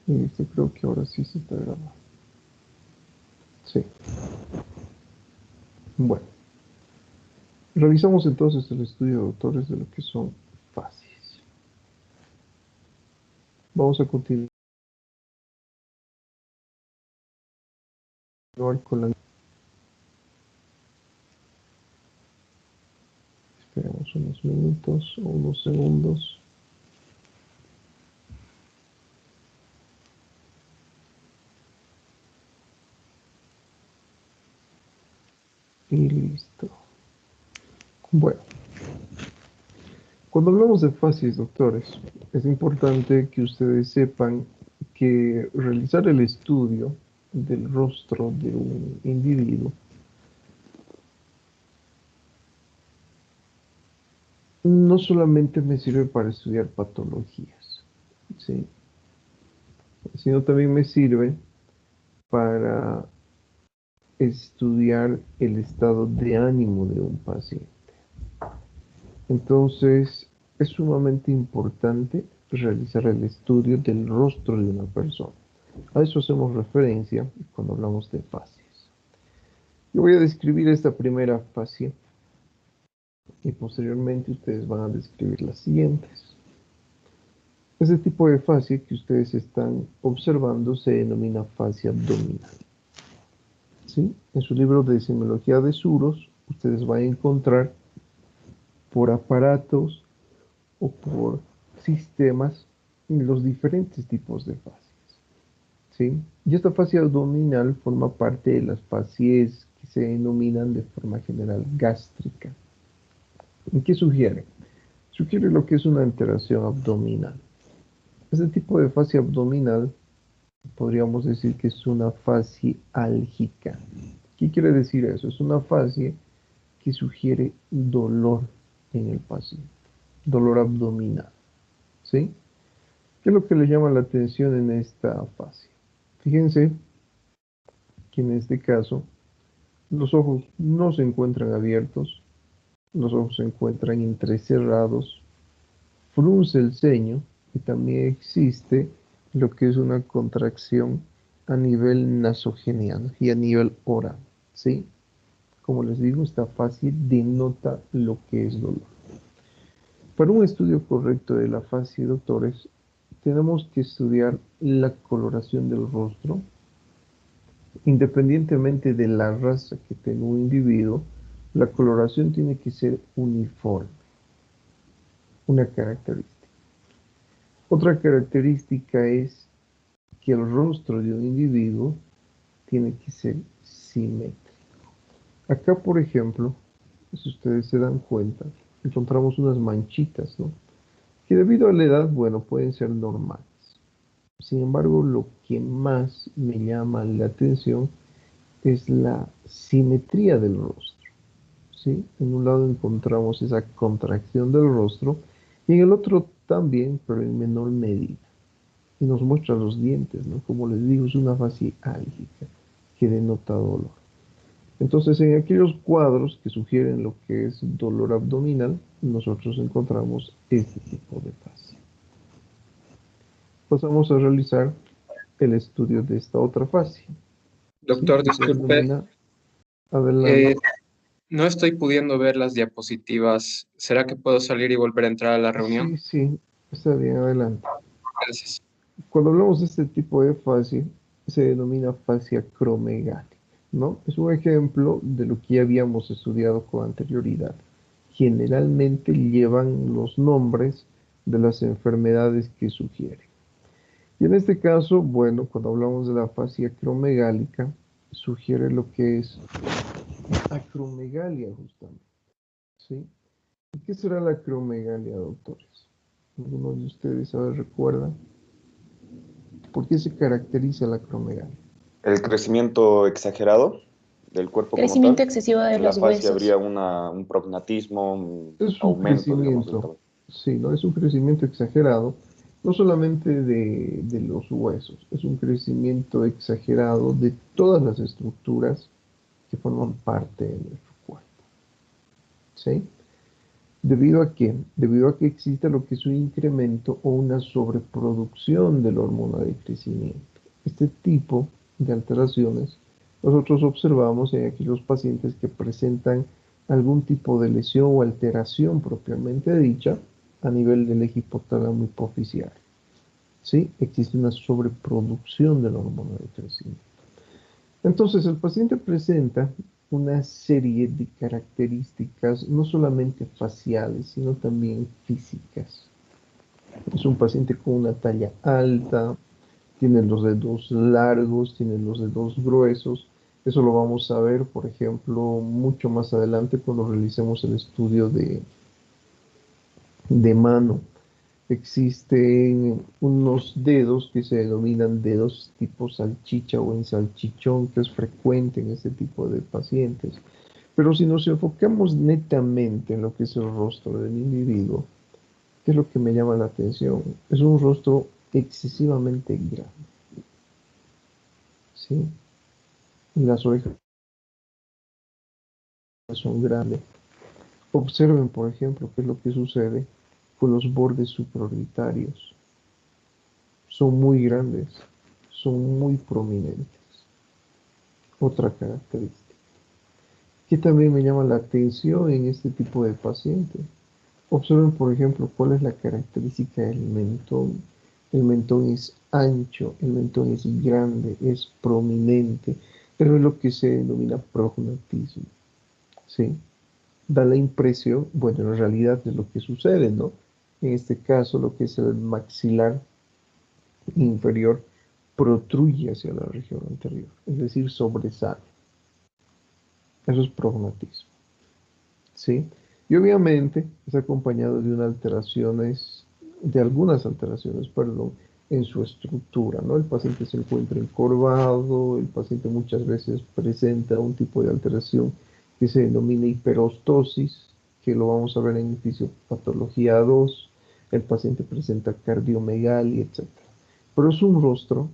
Y creo que ahora sí se está grabando. Sí. Bueno, revisamos entonces el estudio de autores de lo que son facies. Vamos a continuar con la... Esperemos unos minutos o unos segundos. Y listo. Bueno, cuando hablamos de facies, doctores, es importante que ustedes sepan que realizar el estudio del rostro de un individuo no solamente me sirve para estudiar patologías, ¿sí? Sino también me sirve para estudiar el estado de ánimo de un paciente. Entonces, es sumamente importante realizar el estudio del rostro de una persona. A eso hacemos referencia cuando hablamos de facies. Yo voy a describir esta primera fascia y posteriormente ustedes van a describir las siguientes. Este tipo de fascia que ustedes están observando se denomina fascia abdominal. ¿Sí? En su libro de semiología de Suros, ustedes van a encontrar por aparatos o por sistemas los diferentes tipos de fascias. ¿Sí? Y esta fascia abdominal forma parte de las fascias que se denominan de forma general gástrica. ¿Y qué sugiere? Sugiere lo que es una alteración abdominal. Este tipo de fascia abdominal podríamos decir que es una fascia álgica. ¿Qué quiere decir eso? Es una fascia que sugiere dolor en el paciente, dolor abdominal. ¿Sí? ¿Qué es lo que le llama la atención en esta fascia? Fíjense que en este caso los ojos no se encuentran abiertos, los ojos se encuentran entrecerrados, frunce el ceño y también existe lo que es una contracción a nivel nasogeniano y a nivel oral, ¿sí? Como les digo, esta fascia denota lo que es dolor. Para un estudio correcto de la fascia, doctores, tenemos que estudiar la coloración del rostro, independientemente de la raza que tenga un individuo, la coloración tiene que ser uniforme, una característica. Otra característica es que el rostro de un individuo tiene que ser simétrico. Acá, por ejemplo, si ustedes se dan cuenta, encontramos unas manchitas, ¿no? Que debido a la edad, bueno, pueden ser normales. Sin embargo, lo que más me llama la atención es la simetría del rostro, ¿sí? En un lado encontramos esa contracción del rostro y en el otro también, pero en menor medida. Y nos muestra los dientes, ¿no? Como les digo, es una fascia álgica que denota dolor. Entonces, en aquellos cuadros que sugieren lo que es dolor abdominal, nosotros encontramos este tipo de fascia. Pasamos a realizar el estudio de esta otra fascia, ¿sí? Doctor, Que se disculpe, denomina adelante. eh, no estoy pudiendo ver las diapositivas. ¿Será que puedo salir y volver a entrar a la Sí, reunión? sí, está bien, adelante. Gracias. Cuando hablamos de este tipo de fascia, se denomina fascia acromegálica, ¿no? Es un ejemplo de lo que ya habíamos estudiado con anterioridad. Generalmente llevan los nombres de las enfermedades que sugieren. Y en este caso, bueno, cuando hablamos de la fascia acromegálica, sugiere lo que es acromegalia justamente, ¿sí? ¿Y qué será la acromegalia, doctores? ¿Alguno de ustedes recuerda? ¿Por qué se caracteriza la acromegalia? El crecimiento exagerado del cuerpo como Crecimiento tal. excesivo de En la los fascia habría huesos. un prognatismo, un Es un aumento, digamos, del crecimiento, tamaño. sí, ¿no? Es un crecimiento exagerado, no solamente de los huesos, es un crecimiento exagerado de todas las estructuras que forman parte de nuestro cuerpo, ¿sí? ¿Debido a qué? Debido a que existe lo que es un incremento o una sobreproducción de la hormona de crecimiento. Este tipo de alteraciones nosotros observamos en aquellos pacientes que presentan algún tipo de lesión o alteración propiamente dicha a nivel del eje hipotálamo hipoficiario. ¿Sí? Existe una sobreproducción de la hormona de crecimiento. Entonces, el paciente presenta una serie de características no solamente faciales, sino también físicas. Es un paciente con una talla alta, tiene los dedos largos, tiene los dedos gruesos. Eso lo vamos a ver, por ejemplo, mucho más adelante cuando realicemos el estudio de mano. Existen unos dedos que se denominan dedos tipo salchicha o en salchichón, que es frecuente en este tipo de pacientes. Pero si nos enfocamos netamente en lo que es el rostro del individuo, ¿qué es lo que me llama la atención? Es un rostro excesivamente grande, ¿sí? Las orejas son grandes. Observen, por ejemplo, qué es lo que sucede con los bordes supraorbitarios. Son muy grandes, son muy prominentes. Otra característica que también me llama la atención en este tipo de paciente. Observen, por ejemplo, cuál es la característica del mentón. El mentón es ancho, el mentón es grande, es prominente, pero es lo que se denomina prognatismo. ¿Sí? Da la impresión, bueno, en realidad es lo que sucede, ¿no? En este caso, lo que es el maxilar inferior protruye hacia la región anterior, es decir, sobresale. Eso es prognatismo, ¿sí? Y obviamente es acompañado de unas alteraciones, de algunas alteraciones, perdón, en su estructura, ¿no? El paciente se encuentra encorvado, el paciente muchas veces presenta un tipo de alteración que se denomina hiperostosis, que lo vamos a ver en fisiopatología 2. El paciente presenta cardiomegalia, etcétera. Pero es un rostro,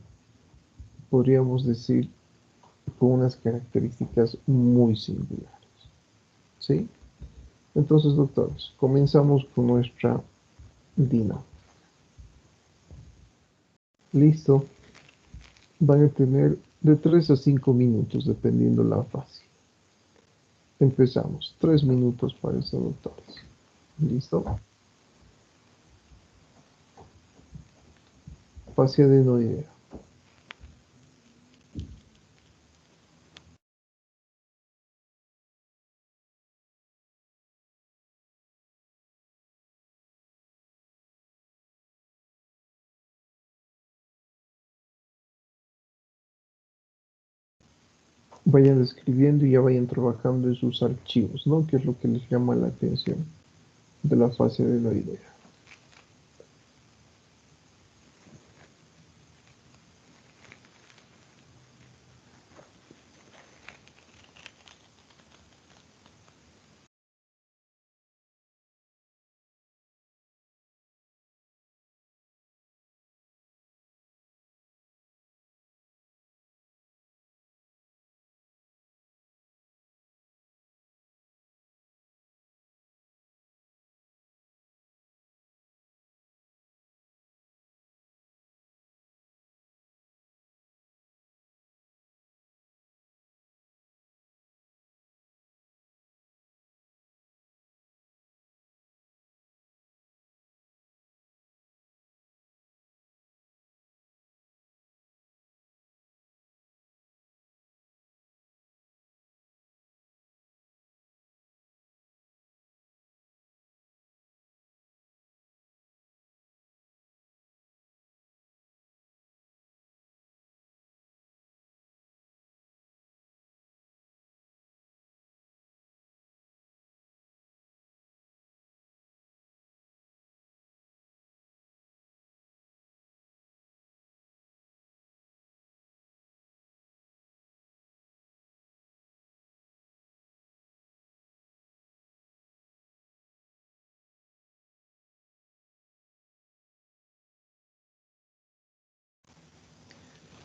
podríamos decir, con unas características muy singulares, ¿sí? Entonces, doctores, comenzamos con nuestra dinámica. Listo. Van a tener de 3 a 5 minutos, dependiendo la fase. Empezamos. 3 minutos para eso, doctores. ¿Listo? Fase adenoidea. Vayan escribiendo y ya vayan trabajando en sus archivos, ¿no? Que es lo que les llama la atención de la fase adenoidea.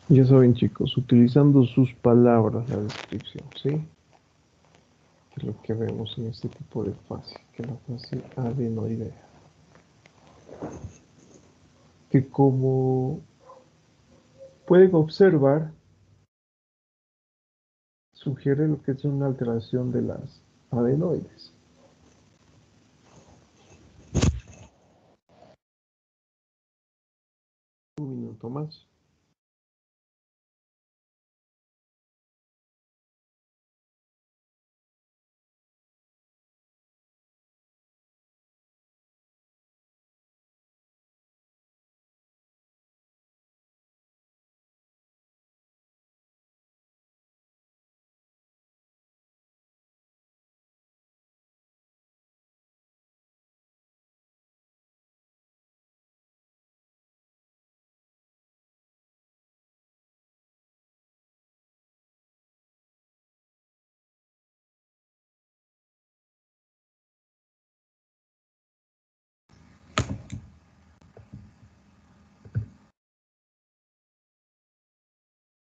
Ya saben, chicos, utilizando sus palabras la descripción, ¿sí? que es lo que vemos en este tipo de fase, que es la fase adenoidea. Que como pueden observar, sugiere lo que es una alteración de las adenoides. Un minuto más.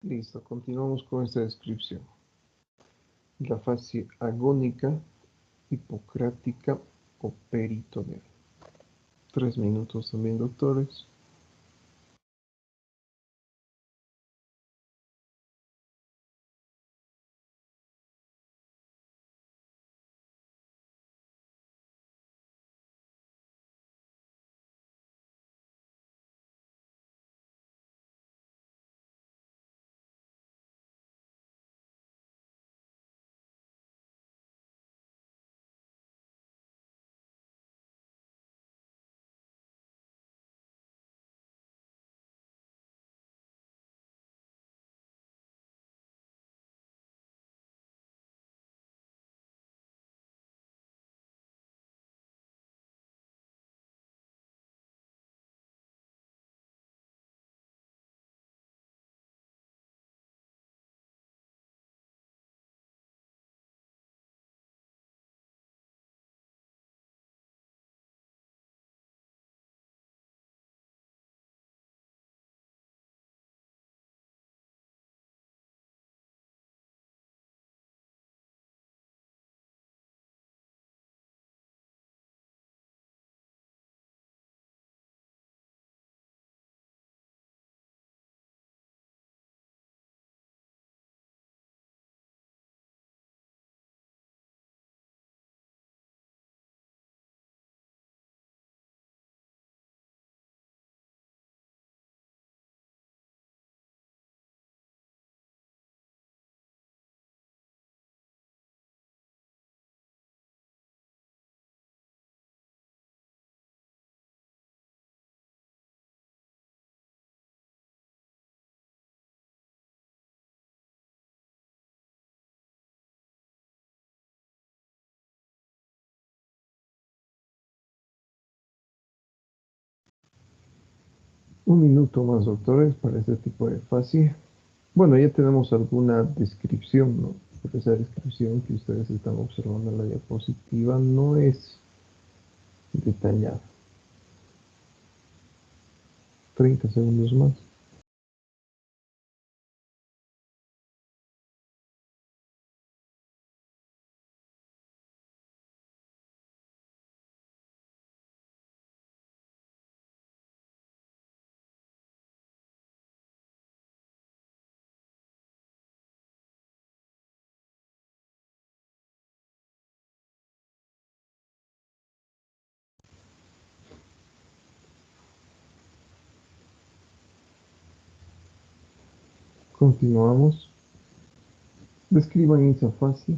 Listo, continuamos con esta descripción. La fase agónica, hipocrática o peritoneal. 3 minutos también, doctores. Un minuto más, doctores, para este tipo de fase. Bueno, ya tenemos alguna descripción, ¿no? Pero esa descripción que ustedes están observando en la diapositiva no es detallada. 30 segundos más. Continuamos. Describan esa fase.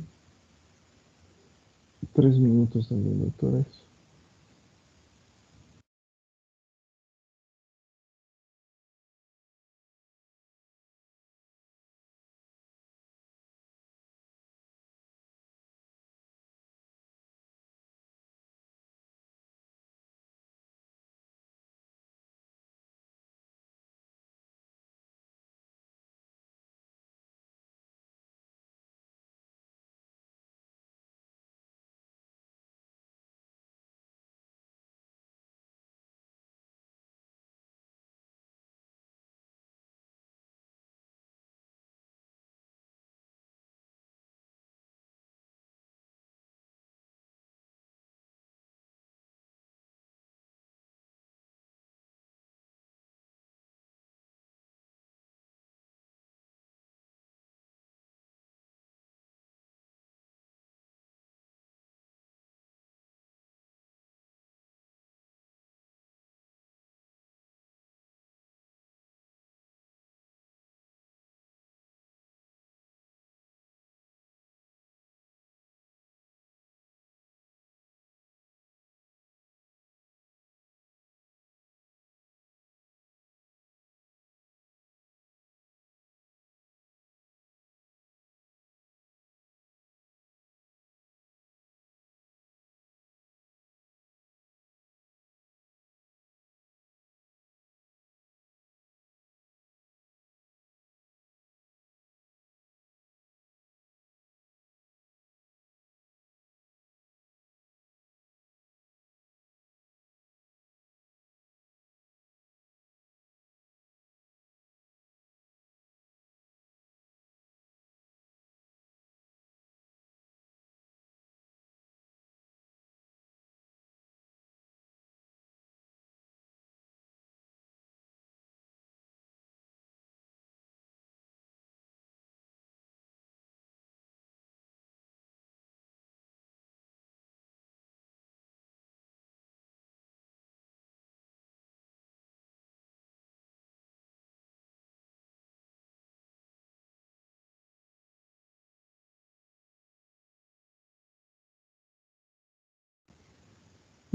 3 minutos también, doctores.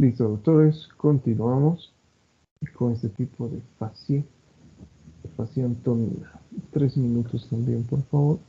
Listo, doctores, continuamos con este tipo de fasciantomía. 3 minutos también, por favor.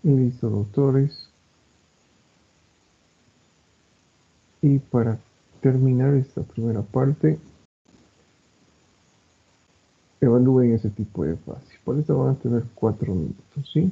Listo, doctores. Y para terminar esta primera parte, evalúen ese tipo de fase. Por eso van a tener 4 minutos, ¿sí?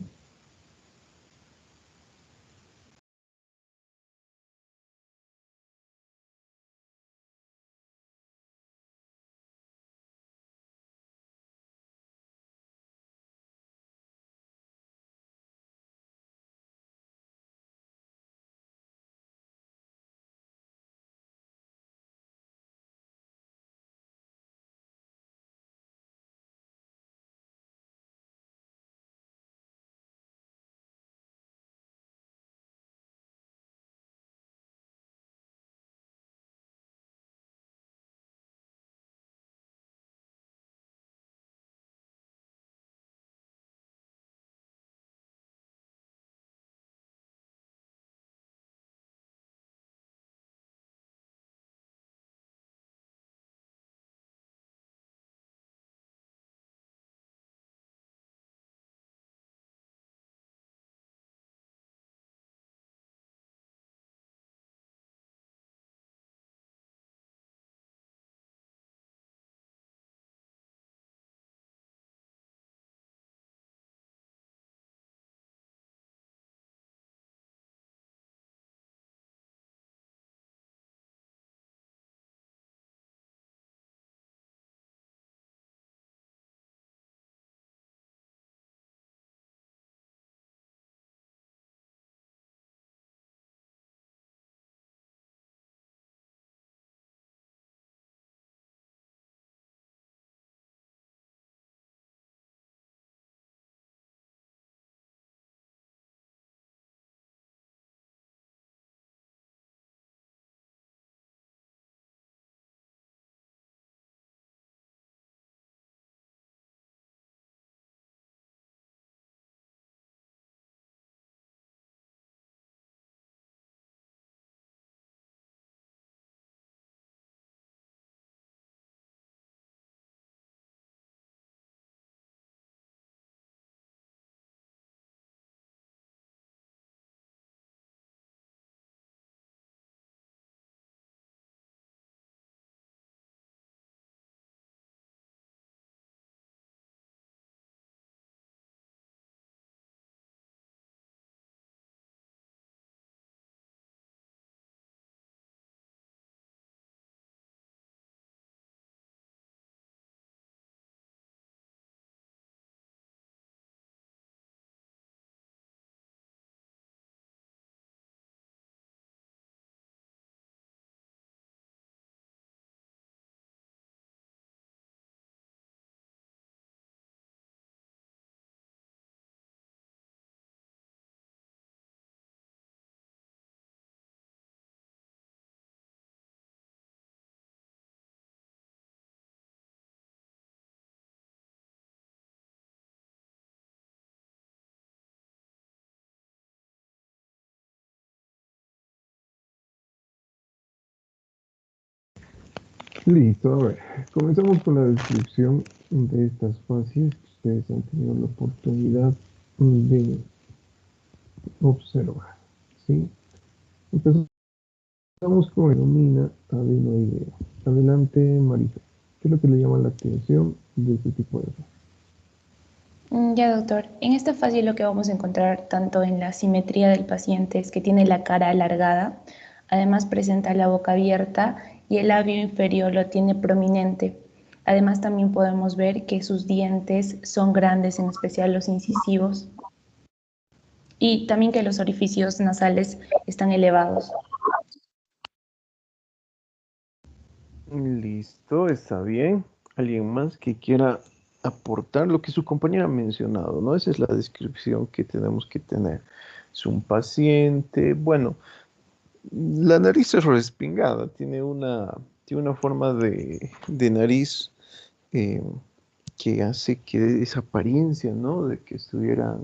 Listo, a ver, comenzamos con la descripción de estas fases que ustedes han tenido la oportunidad de observar, ¿sí? Empezamos con denomina adenoidea. Adelante, Marisa. ¿Qué es lo que le llama la atención de este tipo de fase? Ya, doctor. En esta fase lo que vamos a encontrar tanto en la simetría del paciente es que tiene la cara alargada, además presenta la boca abierta y el labio inferior lo tiene prominente. Además también podemos ver que sus dientes son grandes, en especial los incisivos, y también que los orificios nasales están elevados. Listo, está bien. ¿Alguien más que quiera aportar lo que su compañera ha mencionado, ¿no? Esa es la descripción que tenemos que tener. Es un paciente, bueno, la nariz es respingada, tiene una forma de nariz eh, que hace que esa apariencia, ¿no? De que estuvieran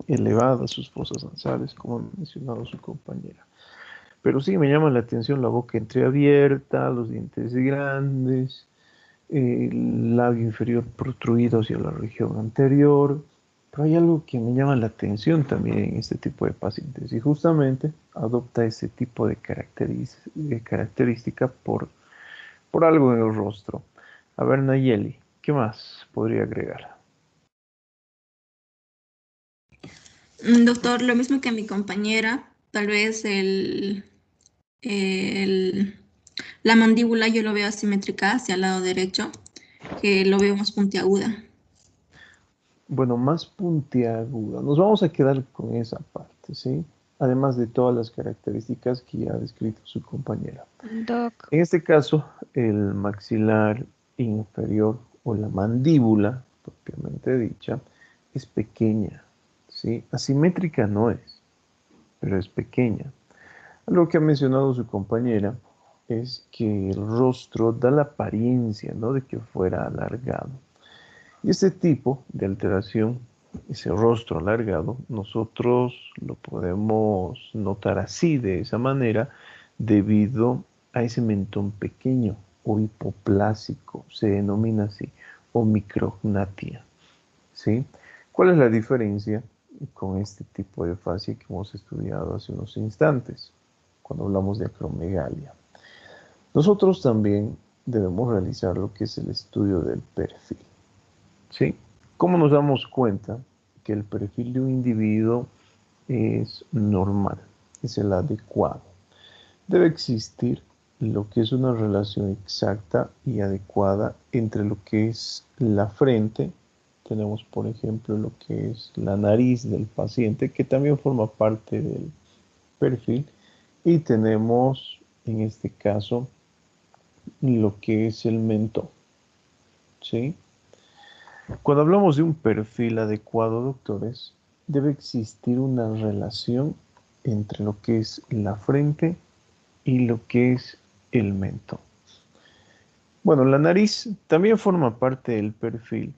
elevadas sus fosas nasales, como ha mencionado su compañera. Pero sí me llama la atención la boca entreabierta, los dientes grandes, el labio inferior protruido hacia la región anterior. Pero hay algo que me llama la atención también en este tipo de pacientes y justamente adopta ese tipo de característica por algo en el rostro. A ver, Nayeli, ¿qué más podría agregar? Doctor, lo mismo que mi compañera, tal vez el- la mandíbula yo lo veo asimétrica hacia el lado derecho, que lo veo más puntiaguda. Bueno, más puntiaguda. Nos vamos a quedar con esa parte, ¿sí? Además de todas las características que ya ha descrito su compañera. Doc, En este caso, el maxilar inferior o la mandíbula, propiamente dicha, es pequeña, ¿sí? Asimétrica no es, pero es pequeña. Algo que ha mencionado su compañera es que el rostro da la apariencia, ¿no? De que fuera alargado. Y este tipo de alteración, ese rostro alargado, nosotros lo podemos notar así, de esa manera, debido a ese mentón pequeño o hipoplásico, se denomina así, o micrognatia, ¿sí? ¿Cuál es la diferencia con este tipo de fascia que hemos estudiado hace unos instantes, cuando hablamos de acromegalia? Nosotros también debemos realizar lo que es el estudio del perfil. ¿Sí? ¿Cómo nos damos cuenta que el perfil de un individuo es normal, es el adecuado? Debe existir lo que es una relación exacta y adecuada entre lo que es la frente, tenemos por ejemplo lo que es la nariz del paciente, que también forma parte del perfil, y tenemos en este caso lo que es el mentón, ¿sí? Cuando hablamos de un perfil adecuado, doctores, debe existir una relación entre lo que es la frente y lo que es el mentón. Bueno, la nariz también forma parte del perfil,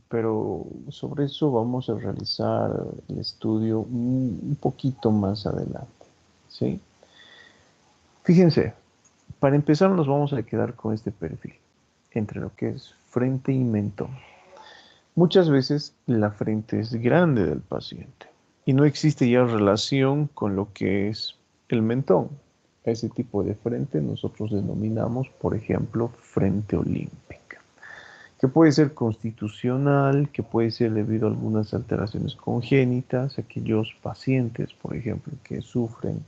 pero sobre eso vamos a realizar el estudio un poquito más adelante, ¿sí? Fíjense, para empezar nos vamos a quedar con este perfil, entre lo que es frente y mentón. Muchas veces la frente es grande del paciente y no existe ya relación con lo que es el mentón. A ese tipo de frente nosotros denominamos, por ejemplo, frente olímpica, que puede ser constitucional, que puede ser debido a algunas alteraciones congénitas, aquellos pacientes, por ejemplo, que sufren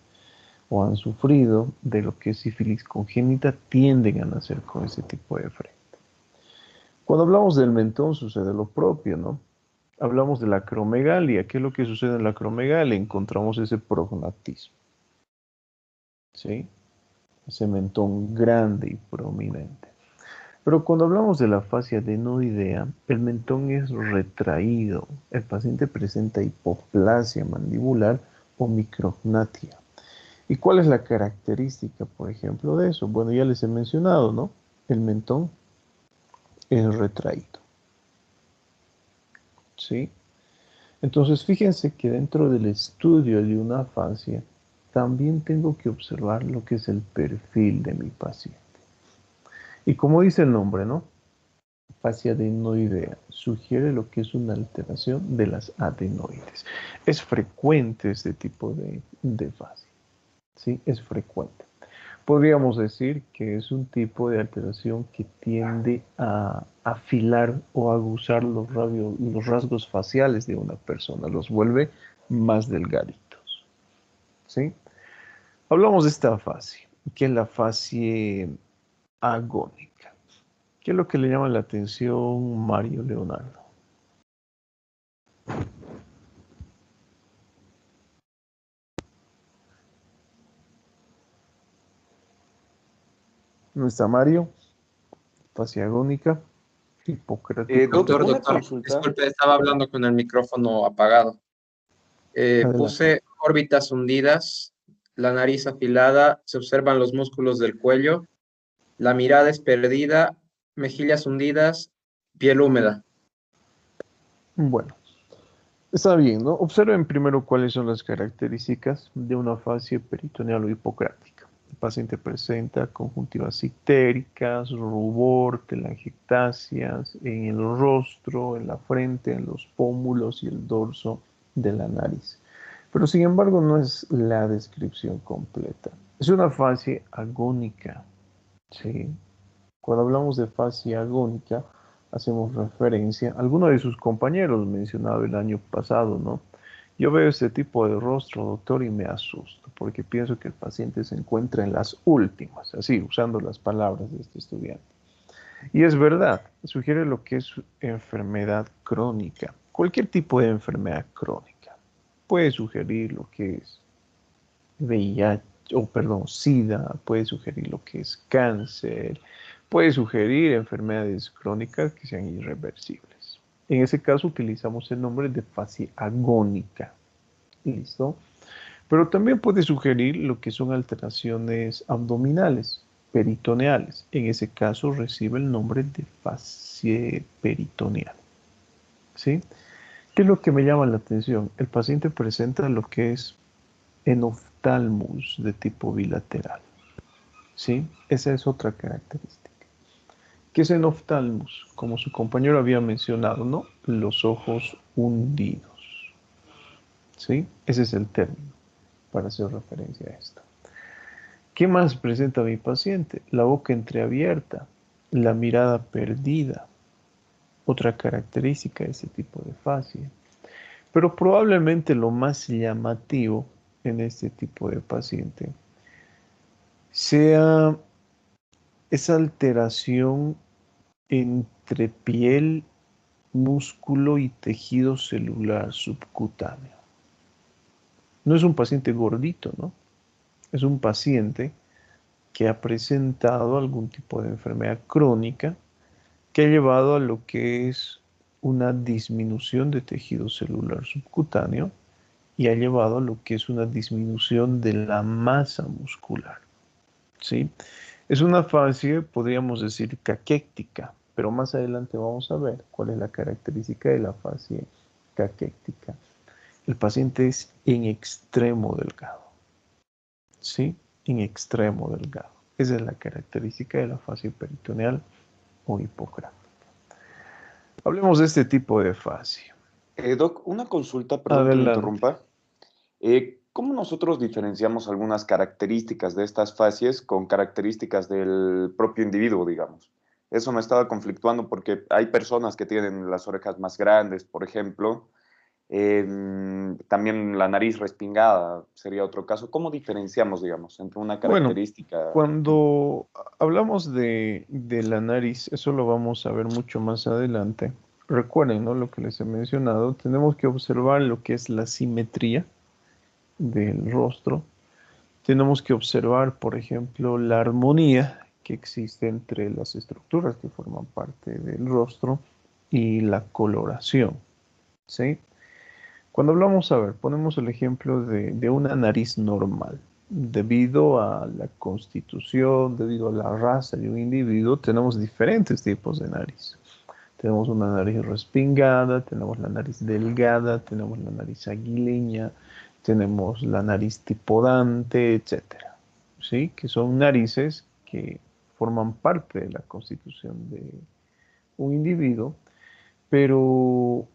o han sufrido de lo que es sífilis congénita, tienden a nacer con ese tipo de frente. Cuando hablamos del mentón sucede lo propio, ¿no? Hablamos de la acromegalia. ¿Qué es lo que sucede en la acromegalia? Encontramos ese prognatismo, ¿sí? Ese mentón grande y prominente. Pero cuando hablamos de la fascia adenoidea, el mentón es retraído. El paciente presenta hipoplasia mandibular o micrognatia. ¿Y cuál es la característica, por ejemplo, de eso? Bueno, ya les he mencionado, ¿no? El mentón es retraído, ¿sí? Entonces, fíjense que dentro del estudio de una fascia, también tengo que observar lo que es el perfil de mi paciente. Y como dice el nombre, ¿no? Fascia adenoidea sugiere lo que es una alteración de las adenoides. Es frecuente este tipo de fascia, ¿sí? Es frecuente. Podríamos decir que es un tipo de alteración que tiende a afilar o aguzar los rasgos faciales de una persona, los vuelve más delgaditos, ¿sí? Hablamos de esta fascia, que es la fascia agónica. ¿Qué es lo que le llama la atención Mario Leonardo? ¿No está Mario? Fascia agónica, hipocrático. Doc, Doctor, una doctor, consulta. disculpe, estaba hablando con el micrófono apagado. Adelante. Puse órbitas hundidas, la nariz afilada, se observan los músculos del cuello, la mirada es perdida, mejillas hundidas, piel húmeda. Bueno, está bien, ¿no? Observen primero cuáles son las características de una fascia peritoneal o hipocrática. El paciente presenta conjuntivas ictéricas, rubor, telangiectasias en el rostro, en la frente, en los pómulos y el dorso de la nariz. Pero sin embargo no es la descripción completa. Es una fascia agónica, ¿sí? Cuando hablamos de fascia agónica, hacemos referencia a alguno de sus compañeros mencionado el año pasado, ¿no? Yo veo este tipo de rostro, doctor, y me asusto, porque pienso que el paciente se encuentra en las últimas, así, usando las palabras de este estudiante. Y es verdad, sugiere lo que es enfermedad crónica, cualquier tipo de enfermedad crónica. Puede sugerir lo que es VIH, o perdón, SIDA, puede sugerir lo que es cáncer, puede sugerir enfermedades crónicas que sean irreversibles. En ese caso utilizamos el nombre de fascia agónica. ¿Listo? Pero también puede sugerir lo que son alteraciones abdominales, peritoneales. En ese caso recibe el nombre de fascia peritoneal. ¿Sí? ¿Qué es lo que me llama la atención? El paciente presenta lo que es enoftalmus de tipo bilateral. ¿Sí? Esa es otra característica. ¿Qué es enoftalmus? Como su compañero había mencionado, ¿no? Los ojos hundidos. ¿Sí? Ese es el término para hacer referencia a esto. ¿Qué más presenta mi paciente? La boca entreabierta, la mirada perdida, otra característica de ese tipo de fascia. Pero probablemente lo más llamativo en este tipo de paciente sea esa alteración entre piel, músculo y tejido celular subcutáneo. No es un paciente gordito, ¿no? Es un paciente que ha presentado algún tipo de enfermedad crónica que ha llevado a lo que es una disminución de tejido celular subcutáneo y ha llevado a lo que es una disminución de la masa muscular. ¿Sí? Es una fascia, podríamos decir, caquéctica, pero más adelante vamos a ver cuál es la característica de la fascia caquéctica. El paciente es en extremo delgado, ¿sí? En extremo delgado. Esa es la característica de la fascia peritoneal o hipocrática. Hablemos de este tipo de fascia. Doc, una consulta, perdón que le Adelante. interrumpa. ¿Cómo nosotros diferenciamos algunas características de estas fascias con características del propio individuo, digamos? Eso me estaba conflictuando porque hay personas que tienen las orejas más grandes, por ejemplo, también la nariz respingada sería otro caso. ¿Cómo diferenciamos, digamos, entre una Bueno, característica? cuando hablamos de la nariz, eso lo vamos a ver mucho más adelante. Recuerden, ¿no? Lo que les he mencionado, tenemos que observar lo que es la simetría del rostro. Tenemos que observar, por ejemplo, la armonía que existe entre las estructuras que forman parte del rostro y la coloración, ¿sí? Cuando hablamos, a ver, ponemos el ejemplo de una nariz normal. Debido a la constitución, debido a la raza de un individuo, tenemos diferentes tipos de nariz. Tenemos una nariz respingada, tenemos la nariz delgada, tenemos la nariz aguileña, tenemos la nariz tipo Dante, etcétera. ¿Sí? Que son narices que forman parte de la constitución de un individuo, pero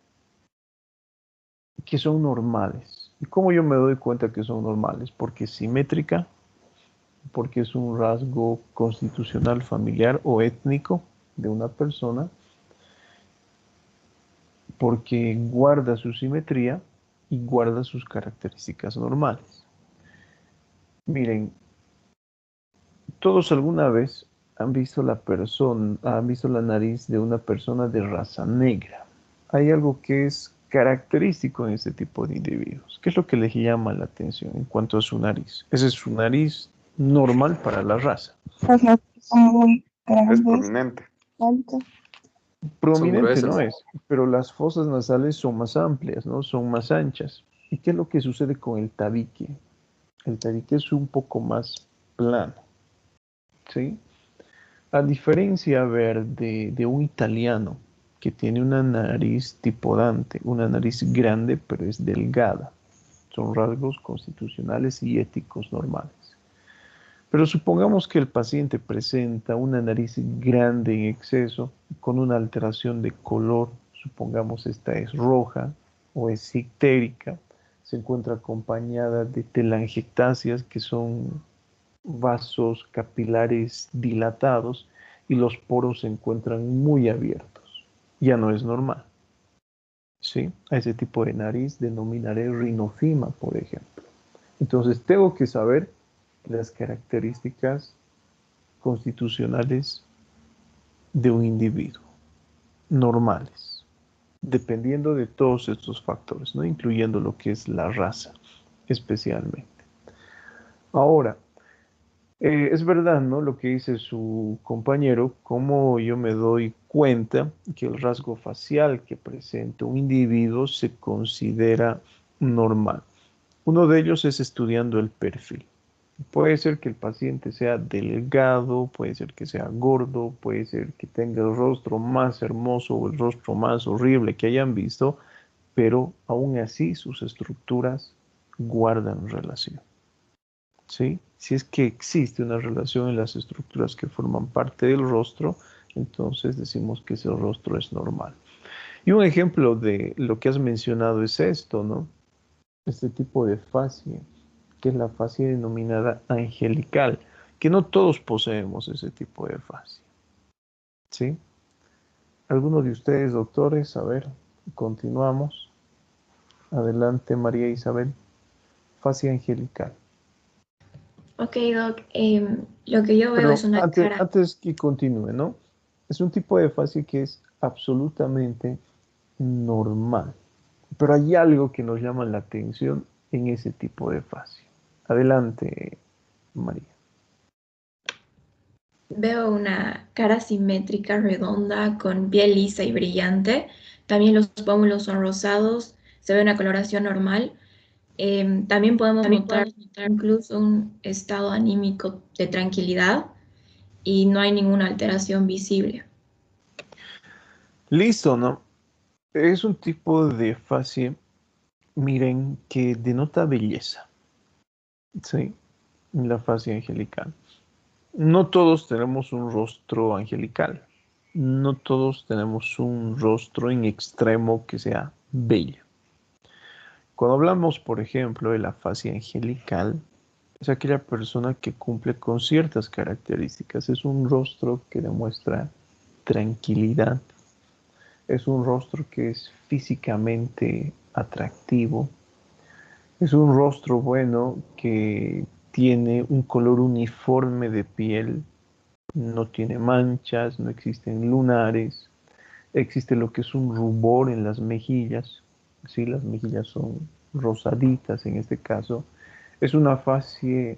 que son normales. ¿Y cómo yo me doy cuenta que son normales? Porque es simétrica, porque es un rasgo constitucional, familiar o étnico de una persona, porque guarda su simetría y guarda sus características normales. Miren, todos alguna vez han visto la nariz de una persona de raza negra. Hay algo que es característico en este tipo de individuos. ¿Qué es lo que les llama la atención en cuanto a su nariz? Esa es su nariz normal para la raza. Son muy Es grandes, prominente. altos. Prominente no gruesas. es, pero las fosas nasales son más amplias, ¿no? Son más anchas. ¿Y qué es lo que sucede con el tabique? El tabique es un poco más plano, ¿sí? A diferencia, a ver, de un italiano que tiene una nariz tipo Dante, una nariz grande pero es delgada. Son rasgos constitucionales y éticos normales. Pero supongamos que el paciente presenta una nariz grande en exceso, con una alteración de color, supongamos esta es roja o es ictérica, se encuentra acompañada de telangiectasias, que son vasos capilares dilatados, y los poros se encuentran muy abiertos. Ya no es normal. ¿Sí? A ese tipo de nariz denominaré rinofima, por ejemplo. Entonces tengo que saber las características constitucionales de un individuo, normales, dependiendo de todos estos factores, ¿no? Incluyendo lo que es la raza, especialmente. Ahora, es verdad, ¿no? Lo que dice su compañero, cómo yo me doy cuenta que el rasgo facial que presenta un individuo se considera normal. Uno de ellos es estudiando el perfil. Puede ser que el paciente sea delgado, puede ser que sea gordo, puede ser que tenga el rostro más hermoso o el rostro más horrible que hayan visto, pero aún así sus estructuras guardan relación. ¿Sí? Si es que existe una relación en las estructuras que forman parte del rostro, entonces decimos que ese rostro es normal. Y un ejemplo de lo que has mencionado es esto, ¿no? Este tipo de fascia, que es la fascia denominada angelical, que no todos poseemos ese tipo de fascia. ¿Sí? ¿Alguno de ustedes, doctores? A ver, continuamos. Adelante, María Isabel. Fascia angelical. Ok, Doc, lo que yo veo es Pero una antes, cara. antes que continúe, ¿no? Es un tipo de fascia que es absolutamente normal. Pero hay algo que nos llama la atención en ese tipo de fascia. Adelante, María. Veo una cara simétrica, redonda, con piel lisa y brillante. También los pómulos son rosados, se ve una coloración normal. También podemos notar incluso un estado anímico de tranquilidad y no hay ninguna alteración visible. Listo, ¿no? Es un tipo de fascia, miren, que denota belleza. Sí, la fascia angelical. No todos tenemos un rostro angelical. No todos tenemos un rostro en extremo que sea bello. Cuando hablamos, por ejemplo, de la fascia angelical, es aquella persona que cumple con ciertas características. Es un rostro que demuestra tranquilidad. Es un rostro que es físicamente atractivo. Es un rostro bueno que tiene un color uniforme de piel, no tiene manchas, no existen lunares, existe lo que es un rubor en las mejillas, ¿sí? Las mejillas son rosaditas en este caso. Es una fascia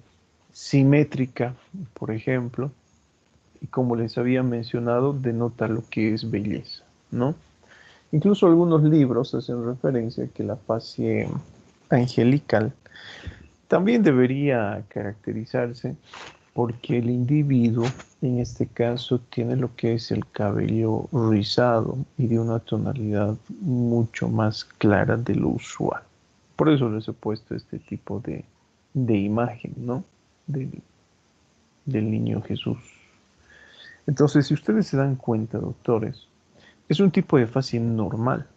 simétrica, por ejemplo, y como les había mencionado, denota lo que es belleza, ¿no? Incluso algunos libros hacen referencia a que la fascia angelical también debería caracterizarse porque el individuo, en este caso, tiene lo que es el cabello rizado y de una tonalidad mucho más clara de lo usual. Por eso les he puesto este tipo de imagen, ¿no? Del, del niño Jesús. Entonces, si ustedes se dan cuenta, doctores, es un tipo de fascia normal,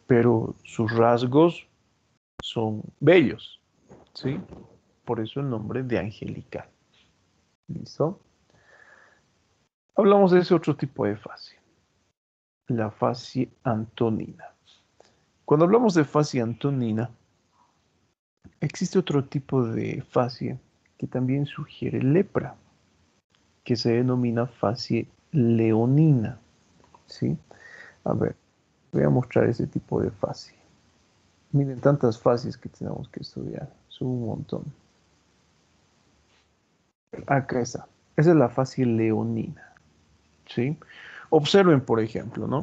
pero sus rasgos son bellos, ¿sí? Por eso el nombre de angelical. ¿Listo? Hablamos de ese otro tipo de fascia, la fascia antonina. Cuando hablamos de fascia antonina, existe otro tipo de fascia que también sugiere lepra, que se denomina fascia leonina, ¿sí? A ver, voy a mostrar ese tipo de fascia. Miren, tantas fascias que tenemos que estudiar, son un montón. Acá está. Esa es la fascia leonina, ¿sí? Observen, por ejemplo, ¿no?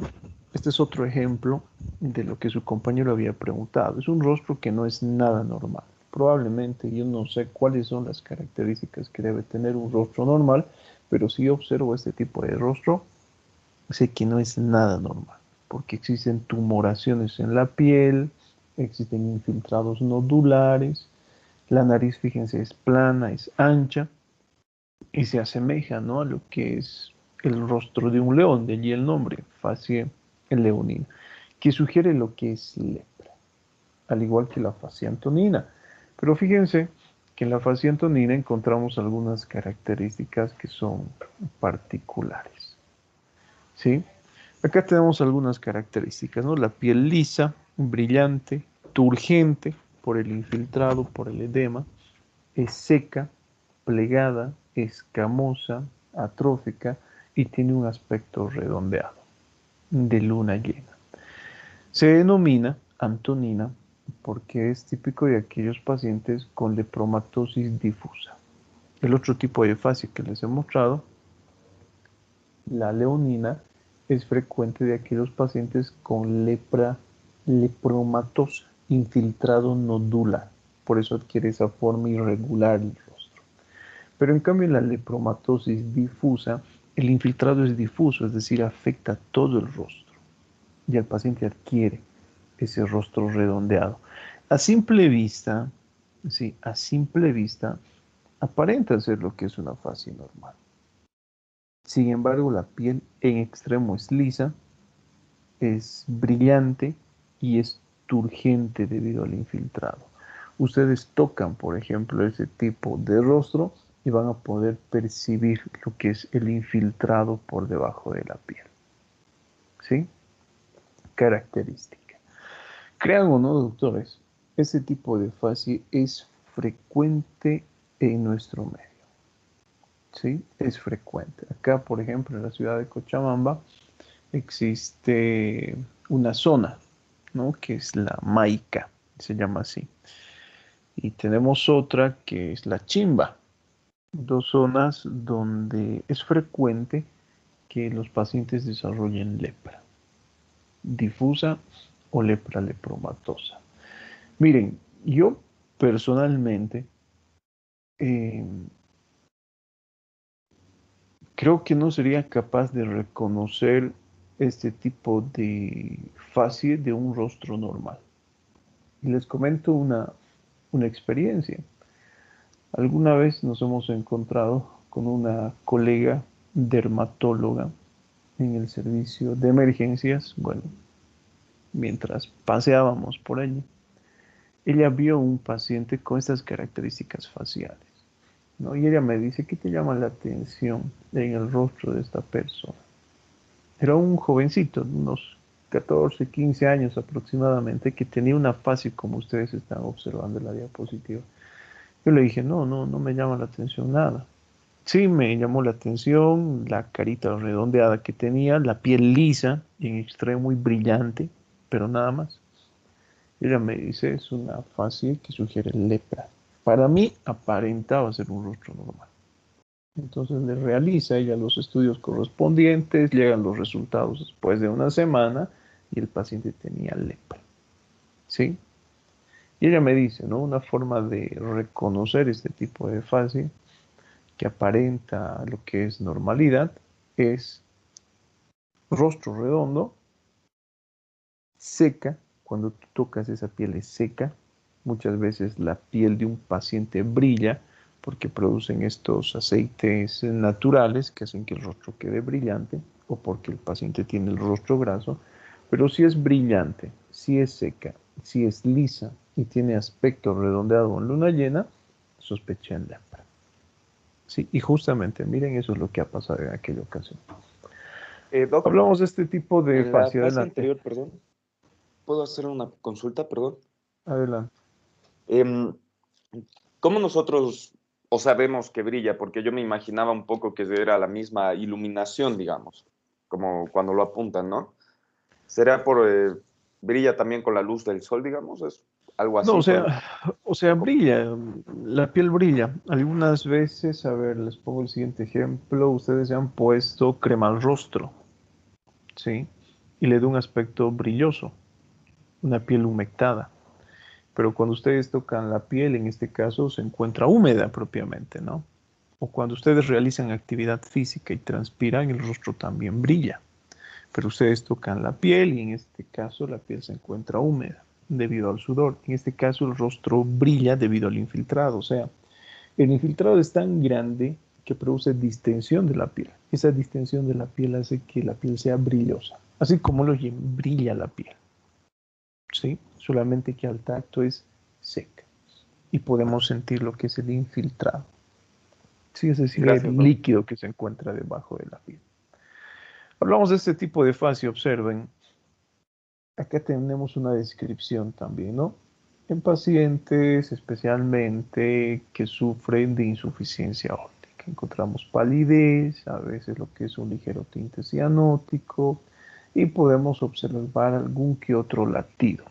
Este es otro ejemplo de lo que su compañero había preguntado. Es un rostro que no es nada normal. Probablemente yo no sé cuáles son las características que debe tener un rostro normal, pero si observo este tipo de rostro, sé que no es nada normal, porque existen tumoraciones en la piel, existen infiltrados nodulares, la nariz, fíjense, es plana, es ancha y se asemeja, ¿no?, a lo que es el rostro de un león, de allí el nombre, fascia leonina, que sugiere lo que es lepra, al igual que la fascia antonina. Pero fíjense que en la fascia antonina encontramos algunas características que son particulares, ¿sí? Acá tenemos algunas características, ¿no? La piel lisa, brillante, turgente por el infiltrado, por el edema, es seca, plegada, escamosa, atrófica y tiene un aspecto redondeado, de luna llena. Se denomina antonina porque es típico de aquellos pacientes con lepromatosis difusa. El otro tipo de fascia que les he mostrado, la leonina, es frecuente de aquellos pacientes con lepromatosa, infiltrado nodular. Por eso adquiere esa forma irregular el rostro. Pero en cambio en la lepromatosis difusa, el infiltrado es difuso, es decir, afecta todo el rostro. Y el paciente adquiere ese rostro redondeado. A simple vista, sí, a simple vista, aparenta ser lo que es una fascia normal. Sin embargo, la piel en extremo es lisa, es brillante y es turgente debido al infiltrado. Ustedes tocan, por ejemplo, ese tipo de rostro y van a poder percibir lo que es el infiltrado por debajo de la piel. ¿Sí? Característica. Crean o no, doctores, ese tipo de fascia es frecuente en nuestro medio. ¿Sí? Es frecuente. Acá, por ejemplo, en la ciudad de Cochabamba, existe una zona, ¿no?, que es la Maica, se llama así. Y tenemos otra que es la Chimba, dos zonas donde es frecuente que los pacientes desarrollen lepra difusa o lepra lepromatosa. Miren, yo personalmente eh, creo que no sería capaz de reconocer este tipo de fascia de un rostro normal. Y les comento una experiencia. Alguna vez nos hemos encontrado con una colega dermatóloga en el servicio de emergencias, bueno, mientras paseábamos por allí. Ella vio un paciente con estas características faciales, ¿no? Y ella me dice, ¿qué te llama la atención en el rostro de esta persona? Era un jovencito, unos 14, 15 años aproximadamente, que tenía una fascia como ustedes están observando en la diapositiva. Yo le dije, no me llama la atención nada. Sí, me llamó la atención la carita redondeada que tenía, la piel lisa y en extremo muy brillante, pero nada más. Ella me dice, es una fascia que sugiere lepra. Para mí aparentaba ser un rostro normal. Entonces le realiza ella los estudios correspondientes, llegan los resultados después de una semana y el paciente tenía lepra. ¿Sí? Y ella me dice, ¿no?, una forma de reconocer este tipo de fascia que aparenta lo que es normalidad es rostro redondo, seca, cuando tú tocas esa piel es seca, muchas veces la piel de un paciente brilla porque producen estos aceites naturales que hacen que el rostro quede brillante, o porque el paciente tiene el rostro graso, pero si es brillante, si es seca, si es lisa y tiene aspecto redondeado en luna llena, sospeché en lepra. Sí, y justamente, miren, eso es lo que ha pasado en aquella ocasión. Doc, Hablamos de este tipo de en la fase. fase Adelante. anterior, perdón, ¿puedo hacer una consulta, perdón? Adelante. Em, ¿Cómo nosotros o sabemos que brilla? Porque yo me imaginaba un poco que era la misma iluminación, digamos, como cuando lo apuntan, ¿no? ¿Será por brilla también con la luz del sol, digamos? ¿Es algo No, así? o sea, brilla, la piel brilla. Algunas veces, a ver, les pongo el siguiente ejemplo, ustedes se han puesto crema al rostro, ¿sí? Y le da un aspecto brilloso, una piel humectada. Pero cuando ustedes tocan la piel, en este caso, se encuentra húmeda propiamente, ¿no? O cuando ustedes realizan actividad física y transpiran, el rostro también brilla. Pero ustedes tocan la piel y en este caso la piel se encuentra húmeda debido al sudor. En este caso el rostro brilla debido al infiltrado. O sea, el infiltrado es tan grande que produce distensión de la piel. Esa distensión de la piel hace que la piel sea brillosa. Así como lo brilla la piel. ¿Sí? Solamente que al tacto es seca. Y podemos sentir lo que es el infiltrado. Sí, es decir, Gracias, el Doc. líquido que se encuentra debajo de la piel. Hablamos de este tipo de fase, observen. Acá tenemos una descripción también, ¿no? En pacientes especialmente que sufren de insuficiencia óptica. Encontramos palidez, a veces lo que es un ligero tinte cianótico y podemos observar algún que otro latido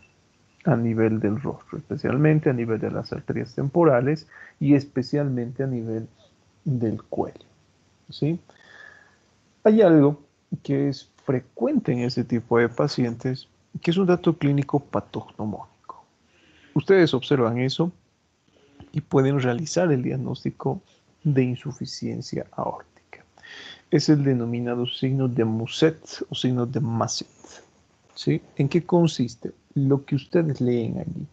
a nivel del rostro, especialmente a nivel de las arterias temporales y especialmente a nivel del cuello, ¿sí? Hay algo que es frecuente en ese tipo de pacientes, que es un dato clínico patognomónico. Ustedes observan eso y pueden realizar el diagnóstico de insuficiencia aórtica. Es el denominado signo de Muset o signo de Masset. ¿Sí? ¿En qué consiste? Lo que ustedes leen allí.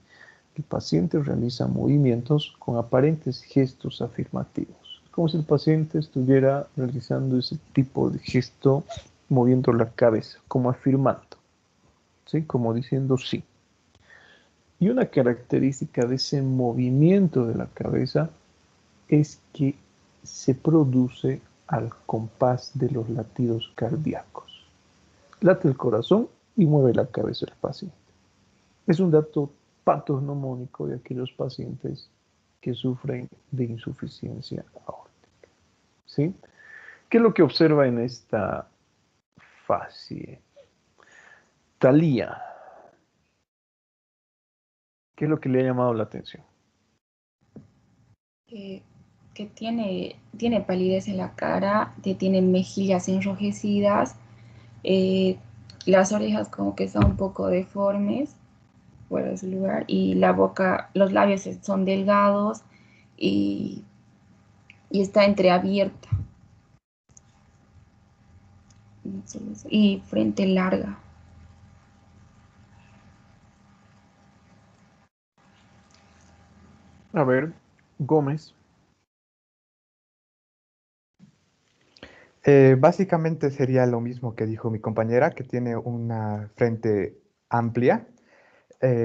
El paciente realiza movimientos con aparentes gestos afirmativos, como si el paciente estuviera realizando ese tipo de gesto moviendo la cabeza, como afirmando, ¿sí? Como diciendo sí. Y una característica de ese movimiento de la cabeza es que se produce al compás de los latidos cardíacos. Late el corazón y mueve la cabeza el paciente. Es un dato patognomónico de aquellos pacientes que sufren de insuficiencia aórtica. ¿Sí? ¿Qué es lo que observa en esta fase? Talía. ¿Qué es lo que le ha llamado la atención? Que tiene palidez en la cara, que tiene mejillas enrojecidas, las orejas como que son un poco deformes fuera de su lugar y la boca, los labios son delgados y, y está entreabierta y frente larga. A ver, Gómez. Básicamente sería lo mismo que dijo mi compañera, que tiene una frente amplia,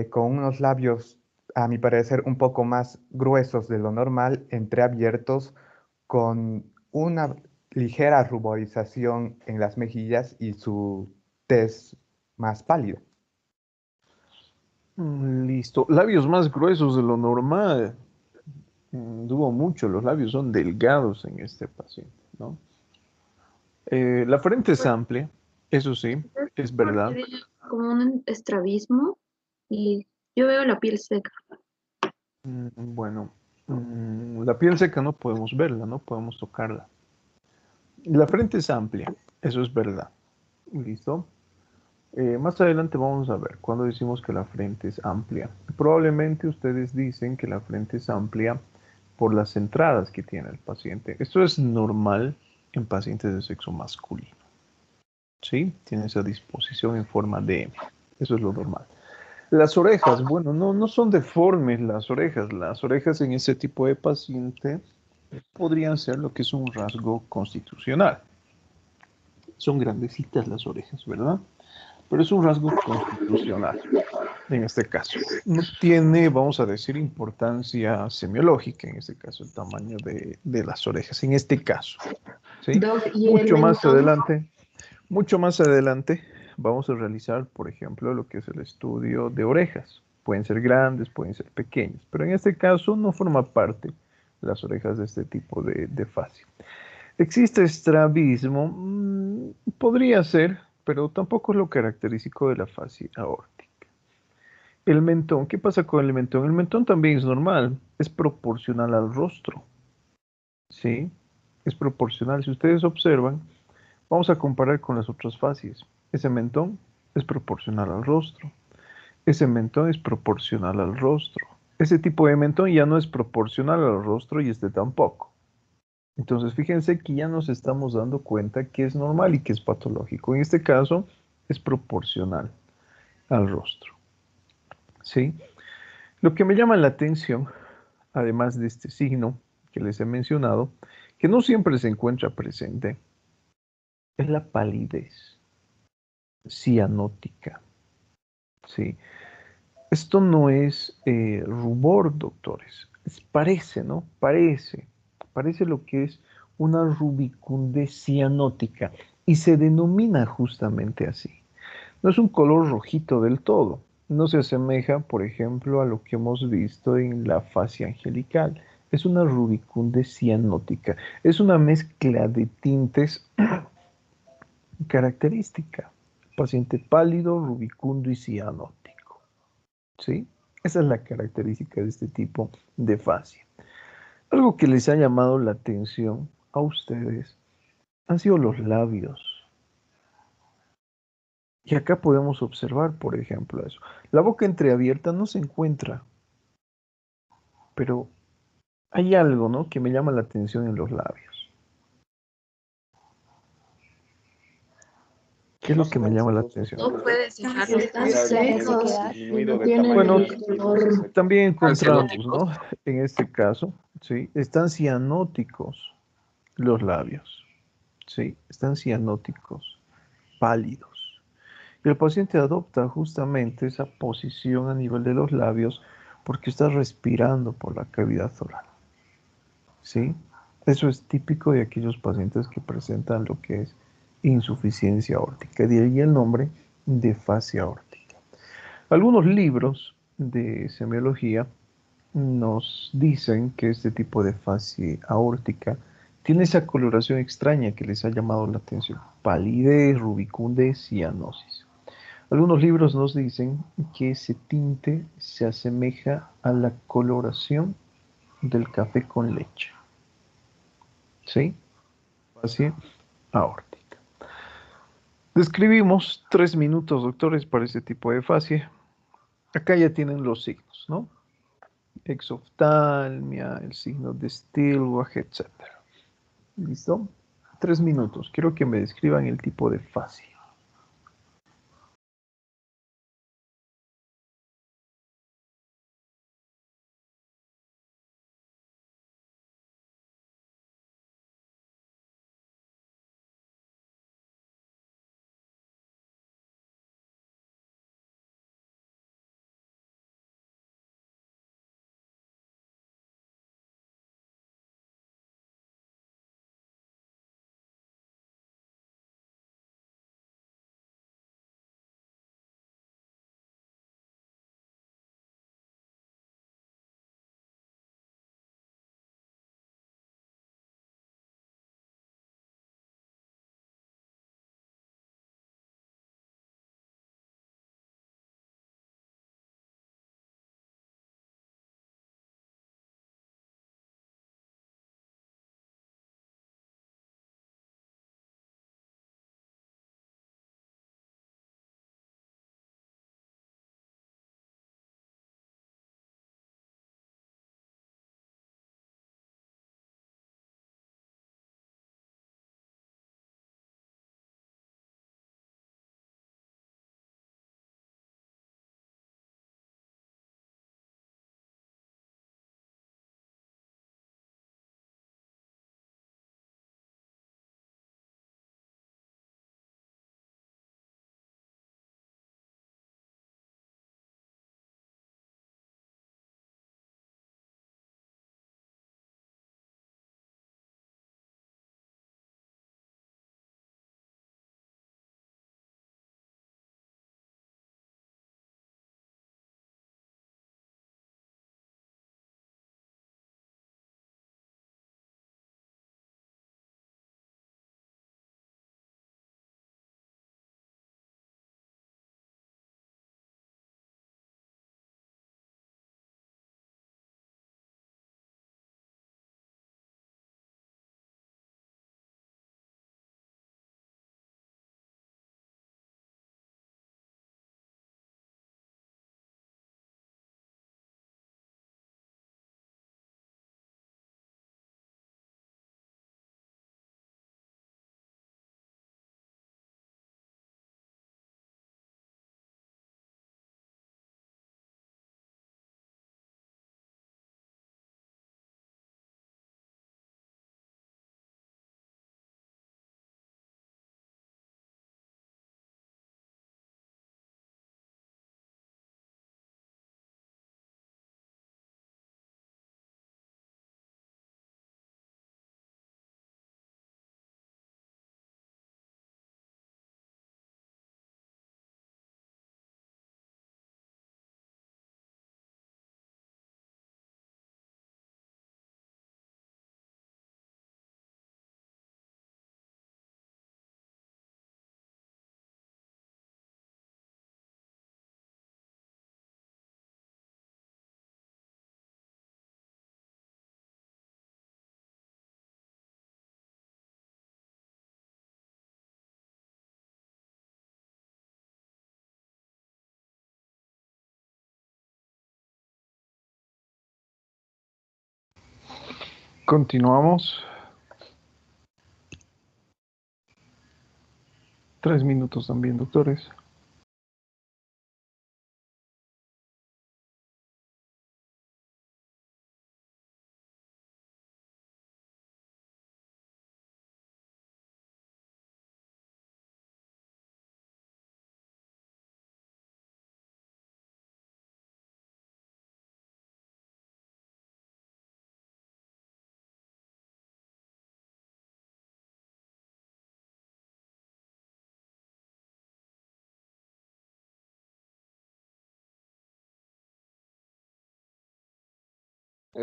con unos labios, a mi parecer, un poco más gruesos de lo normal, entreabiertos, con una ligera ruborización en las mejillas y su tez más pálida. Listo. Labios más gruesos de lo normal. Dudo mucho, los labios son delgados en este paciente, ¿no? La frente es amplia, eso sí, es verdad. Como un estrabismo y yo veo la piel seca. Bueno, la piel seca no podemos verla, no podemos tocarla. La frente es amplia, eso es verdad. ¿Listo? Más adelante vamos a ver cuando decimos que la frente es amplia. Probablemente ustedes dicen que la frente es amplia por las entradas que tiene el paciente. Esto es normal en pacientes de sexo masculino. ¿Sí? Tiene esa disposición en forma de M. Eso es lo normal. Las orejas, bueno, no son deformes las orejas. Las orejas en ese tipo de paciente podrían ser lo que es un rasgo constitucional. Son grandecitas las orejas, ¿verdad? Pero es un rasgo constitucional, en este caso. No tiene, vamos a decir, importancia semiológica, en este caso, el tamaño de las orejas, en este caso. ¿Sí? Doc, ¿y el mentón? Mucho más adelante, vamos a realizar, por ejemplo, lo que es el estudio de orejas. Pueden ser grandes, pueden ser pequeñas, pero en este caso no forma parte las orejas de este tipo de fascia. ¿Existe estrabismo? Podría ser, pero tampoco es lo característico de la fascia aórtica. El mentón, ¿qué pasa con el mentón? El mentón también es normal, es proporcional al rostro, ¿sí? Es proporcional. Si ustedes observan, vamos a comparar con las otras fascias. Ese mentón es proporcional al rostro. Ese mentón es proporcional al rostro. Ese tipo de mentón ya no es proporcional al rostro y este tampoco. Entonces, fíjense que ya nos estamos dando cuenta que es normal y que es patológico. En este caso, es proporcional al rostro. ¿Sí? Lo que me llama la atención, además de este signo que les he mencionado, que no siempre se encuentra presente, es la palidez cianótica. ¿Sí? Esto no es rubor, doctores. Parece, ¿no? Parece lo que es una rubicundez cianótica y se denomina justamente así. No es un color rojito del todo. No se asemeja, por ejemplo, a lo que hemos visto en la fascia angelical. Es una rubicundez cianótica. Es una mezcla de tintes característica. Paciente pálido, rubicundo y cianótico. ¿Sí? Esa es la característica de este tipo de fascia. Algo que les ha llamado la atención a ustedes han sido los labios. Y acá podemos observar, por ejemplo, eso. La boca entreabierta no se encuentra, pero hay algo, ¿no?, que me llama la atención en los labios. ¿Qué es lo que me llama la atención? No puedes dejarlos Están pasar. secos y no tienen Bueno, el color. también encontramos, Cianóticos. ¿no? En este caso, ¿sí? Están cianóticos los labios, ¿sí? Están cianóticos, pálidos. Y el paciente adopta justamente esa posición a nivel de los labios porque está respirando por la cavidad oral, ¿sí? Eso es típico de aquellos pacientes que presentan lo que es insuficiencia aórtica, de ahí el nombre de fascia aórtica. Algunos libros de semiología nos dicen que este tipo de fascia aórtica tiene esa coloración extraña que les ha llamado la atención: palidez, rubicundez, cianosis. Algunos libros nos dicen que ese tinte se asemeja a la coloración del café con leche. ¿Sí? Fascia aórtica. Describimos 3 minutos, doctores, para este tipo de fascia. Acá ya tienen los signos, ¿no? Exoftalmia, el signo de Stilwell, etc. ¿Listo? 3 minutos. Quiero que me describan el tipo de fascia. Continuamos. 3 minutos también, doctores.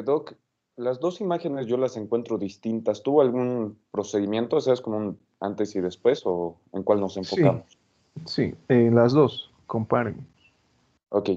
Doc, las dos imágenes yo las encuentro distintas. ¿Tuvo algún procedimiento? O sea, ¿es como un antes y después o en cuál nos Sí, enfocamos? sí, las dos, comparen. Ok.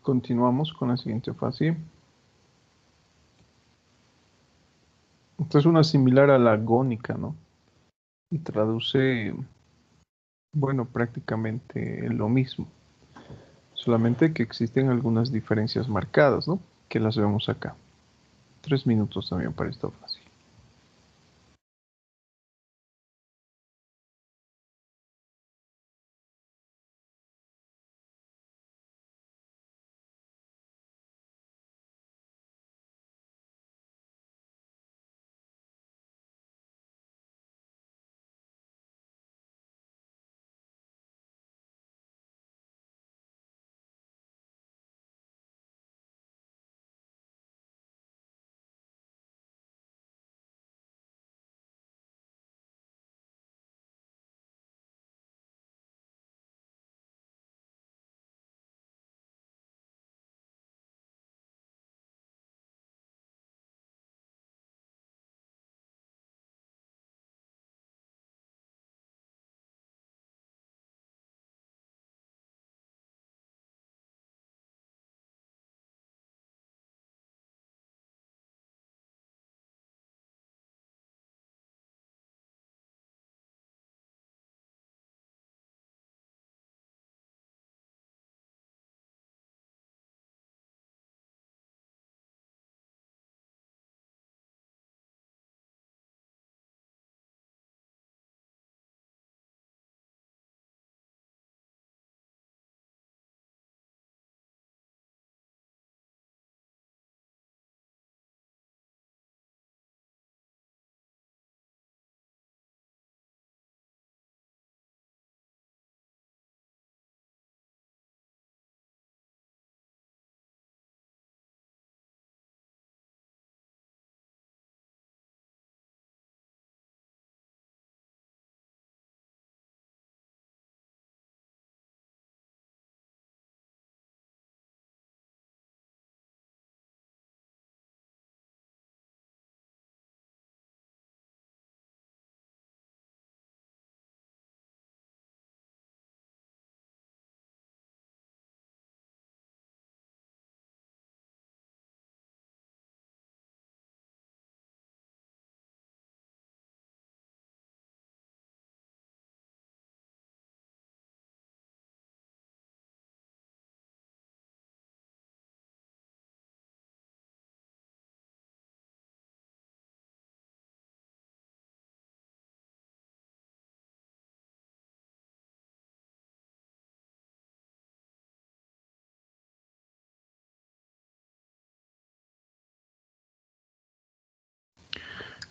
Continuamos con la siguiente fase. Esta es una similar a la agónica, ¿no? Y traduce, bueno, prácticamente lo mismo. Solamente que existen algunas diferencias marcadas, ¿no? Que las vemos acá. 3 minutos también para esta fase.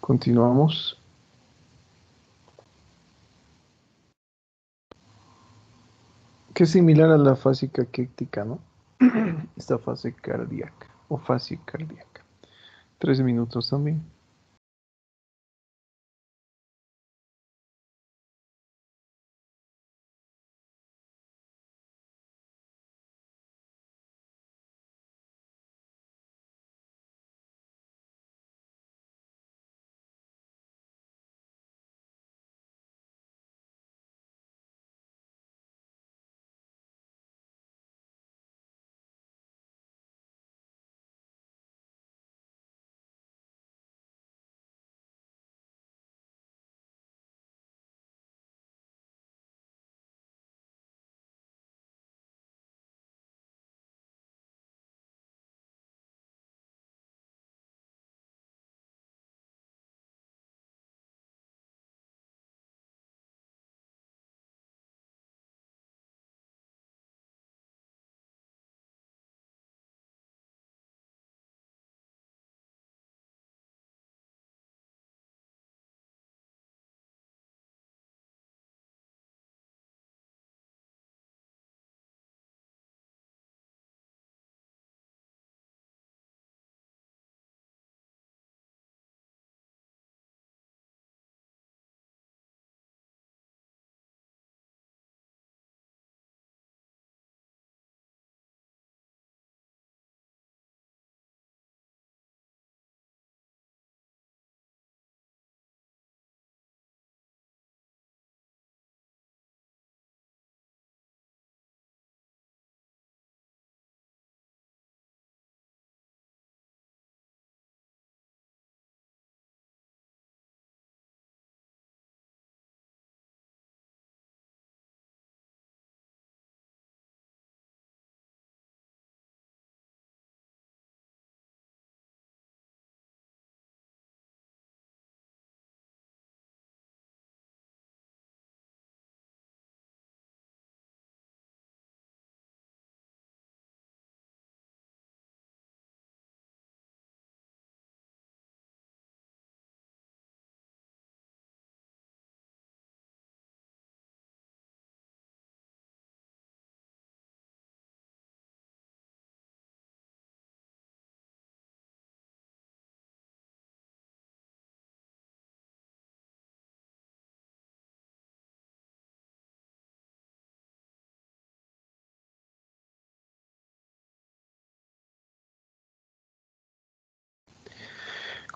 Continuamos. Que es similar a la fase caquética, ¿no? Esta fase cardíaca o fase cardíaca. 3 minutos también.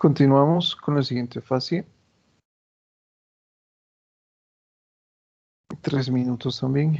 Continuamos con la siguiente fase. 3 minutos también.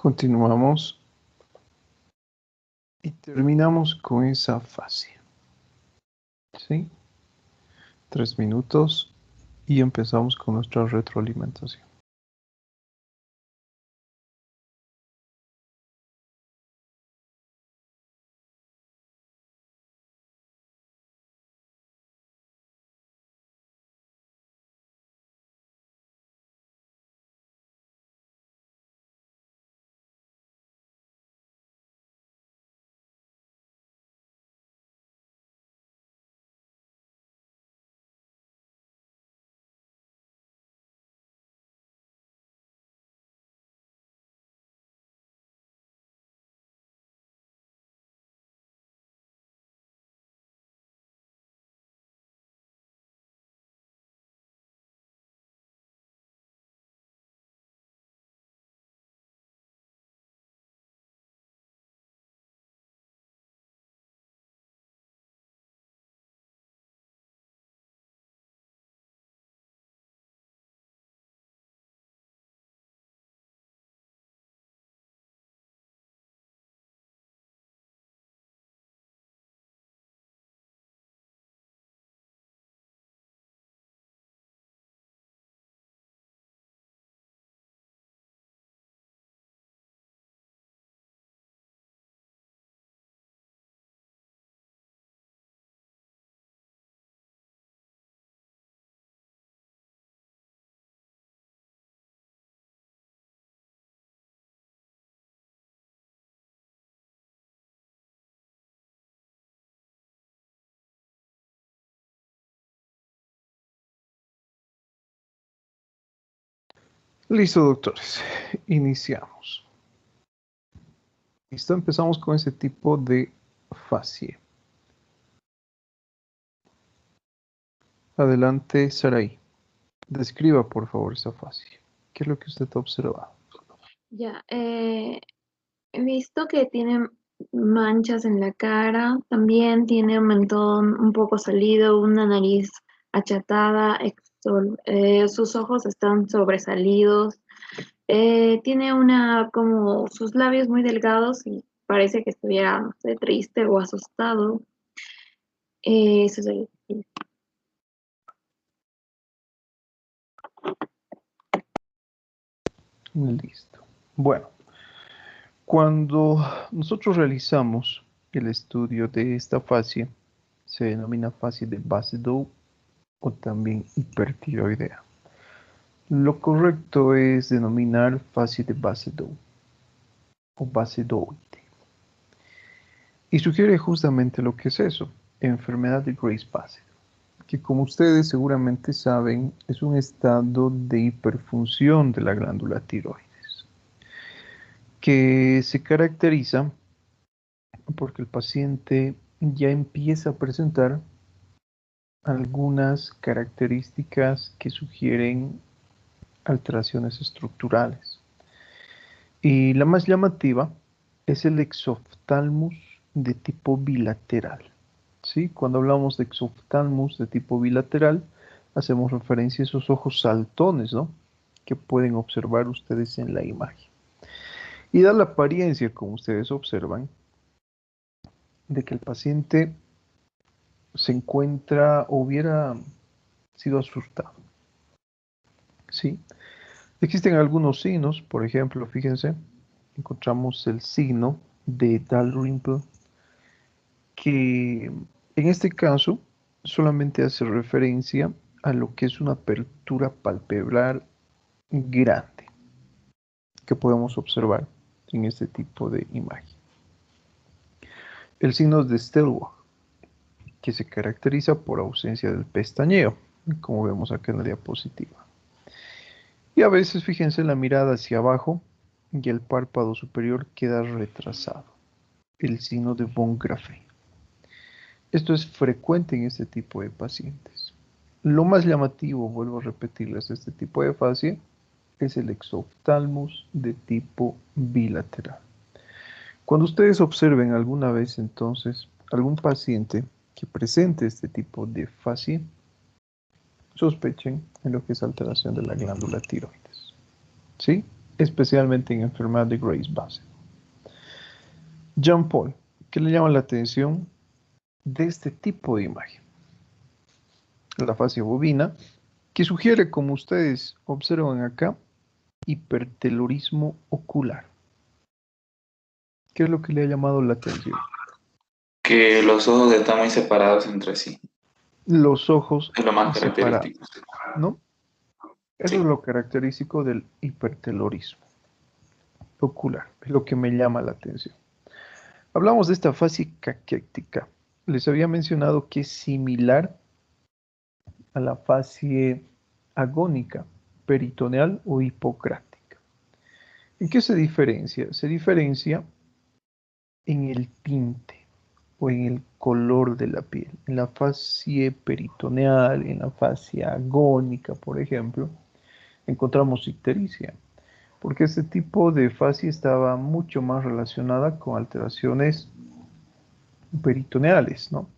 Continuamos y terminamos con esa fascia. ¿Sí? 3 minutos y empezamos con nuestra retroalimentación. Listo, doctores. Iniciamos. Listo, empezamos con ese tipo de fascia. Adelante, Sarai. Describa, por favor, esa fascia. ¿Qué es lo que usted ha observado? Ya, he visto que tiene manchas en la cara, también tiene un mentón un poco salido, una nariz achatada, sus ojos están sobresalidos, tiene como sus labios muy delgados y parece que estuviera, no sé, triste o asustado. Eso es el- Listo. Bueno, cuando nosotros realizamos el estudio de esta fascia, se denomina fascia de Basedow o también hipertiroidea. Lo correcto es denominar fascia de Basedow o basedoide. Y sugiere justamente lo que es eso, enfermedad de Graves-Bassett, que como ustedes seguramente saben es un estado de hiperfunción de la glándula tiroides, que se caracteriza porque el paciente ya empieza a presentar algunas características que sugieren alteraciones estructurales. Y la más llamativa es el exoftalmus de tipo bilateral. ¿Sí? Cuando hablamos de exoftalmus de tipo bilateral, hacemos referencia a esos ojos saltones, ¿no? Que pueden observar ustedes en la imagen. Y da la apariencia, como ustedes observan, de que el paciente se encuentra o hubiera sido asustado. ¿Sí? Existen algunos signos, por ejemplo, fíjense, encontramos el signo de Dalrymple, que en este caso solamente hace referencia a lo que es una apertura palpebral grande que podemos observar en este tipo de imagen. El signo de Stelwock, que se caracteriza por ausencia del pestañeo, como vemos acá en la diapositiva. Y a veces, fíjense, la mirada hacia abajo y el párpado superior queda retrasado. El signo de von Graffé. Esto es frecuente en este tipo de pacientes. Lo más llamativo, vuelvo a repetirles, de este tipo de fascia es el exoftalmus de tipo bilateral. Cuando ustedes observen alguna vez entonces algún paciente que presente este tipo de fascia, sospechen en lo que es alteración de la glándula tiroides. ¿Sí? especialmente en enfermedad de Graves-Bassett. Jean Paul, ¿qué le llama la atención de este tipo de imagen? La fascia bovina, que sugiere, como ustedes observan acá, hipertelorismo ocular. ¿Qué es lo que le ha llamado la atención? Que los ojos están muy separados entre sí. Los ojos Es lo más separados, característico. ¿no? Eso Sí. es lo característico del hipertelorismo ocular, es lo que me llama la atención. Hablamos de esta fascia caquéctica. Les había mencionado que es similar a la fascia agónica, peritoneal o hipocrática. ¿En qué se diferencia? Se diferencia en el tinte o en el color de la piel. En la fascia peritoneal, en la fascia agónica, por ejemplo, encontramos ictericia, porque este tipo de fascia estaba mucho más relacionada con alteraciones peritoneales, ¿no?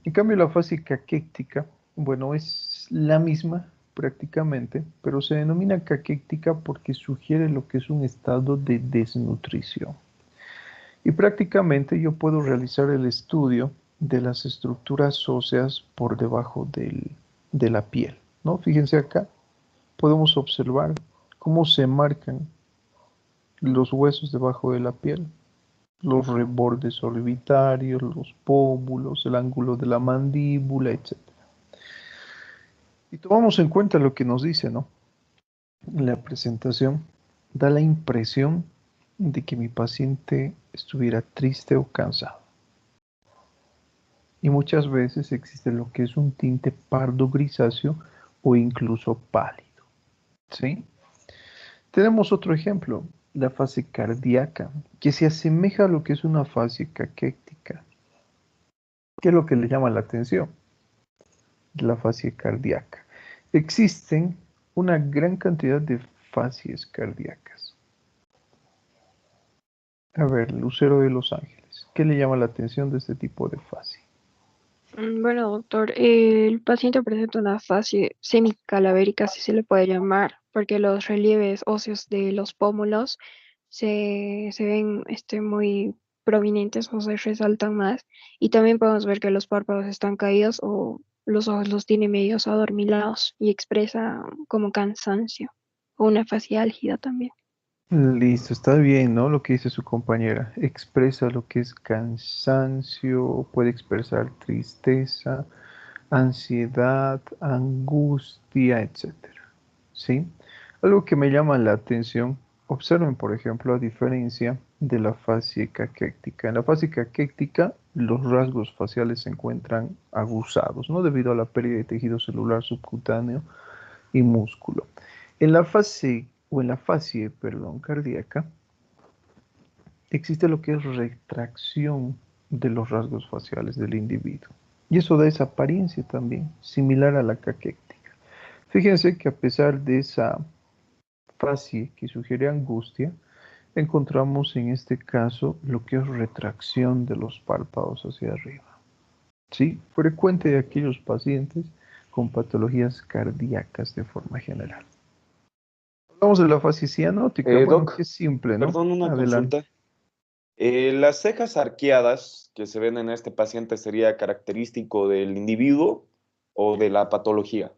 En cambio, la fascia caquéctica, bueno, es la misma prácticamente, pero se denomina caquéctica porque sugiere lo que es un estado de desnutrición. Y prácticamente yo puedo realizar el estudio de las estructuras óseas por debajo de la piel, ¿no? Fíjense acá, podemos observar cómo se marcan los huesos debajo de la piel, los rebordes orbitarios, los pómulos, el ángulo de la mandíbula, etc. Y tomamos en cuenta lo que nos dice, ¿no? La presentación da la impresión de que mi paciente estuviera triste o cansado. Y muchas veces existe lo que es un tinte pardo grisáceo o incluso pálido, ¿sí? Tenemos otro ejemplo, la fase cardíaca, que se asemeja a lo que es una fase caquéctica. ¿Qué es lo que le llama la atención? La fase cardíaca. Existen una gran cantidad de fases cardíacas. A ver, Lucero de Los Ángeles, ¿qué le llama la atención de este tipo de fase? Bueno, doctor, el paciente presenta una fase semicalavérica, si se le puede llamar, porque los relieves óseos de los pómulos se ven muy prominentes o se resaltan más. Y también podemos ver que los párpados están caídos o los ojos los tiene medios adormilados y expresa como cansancio o una fase álgida también. Listo, está bien, ¿no? Lo que dice su compañera. Expresa lo que es cansancio, puede expresar tristeza, ansiedad, angustia, etcétera. ¿Sí? Algo que me llama la atención, observen, por ejemplo, a diferencia de la fase caquéctica. En la fase caquéctica, los rasgos faciales se encuentran aguzados, ¿no? Debido a la pérdida de tejido celular subcutáneo y músculo. En la fase cardíaca, existe lo que es retracción de los rasgos faciales del individuo. Y eso da esa apariencia también, similar a la caquéctica. Fíjense que a pesar de esa fase que sugiere angustia, encontramos en este caso lo que es retracción de los párpados hacia arriba. ¿Sí? Frecuente de aquellos pacientes con patologías cardíacas de forma general. Hablamos de la fase cianótica, bueno, Doc, que es simple, ¿no? perdón, una Adelante. consulta. Las cejas arqueadas que se ven en este paciente, ¿sería característico del individuo o de la patología?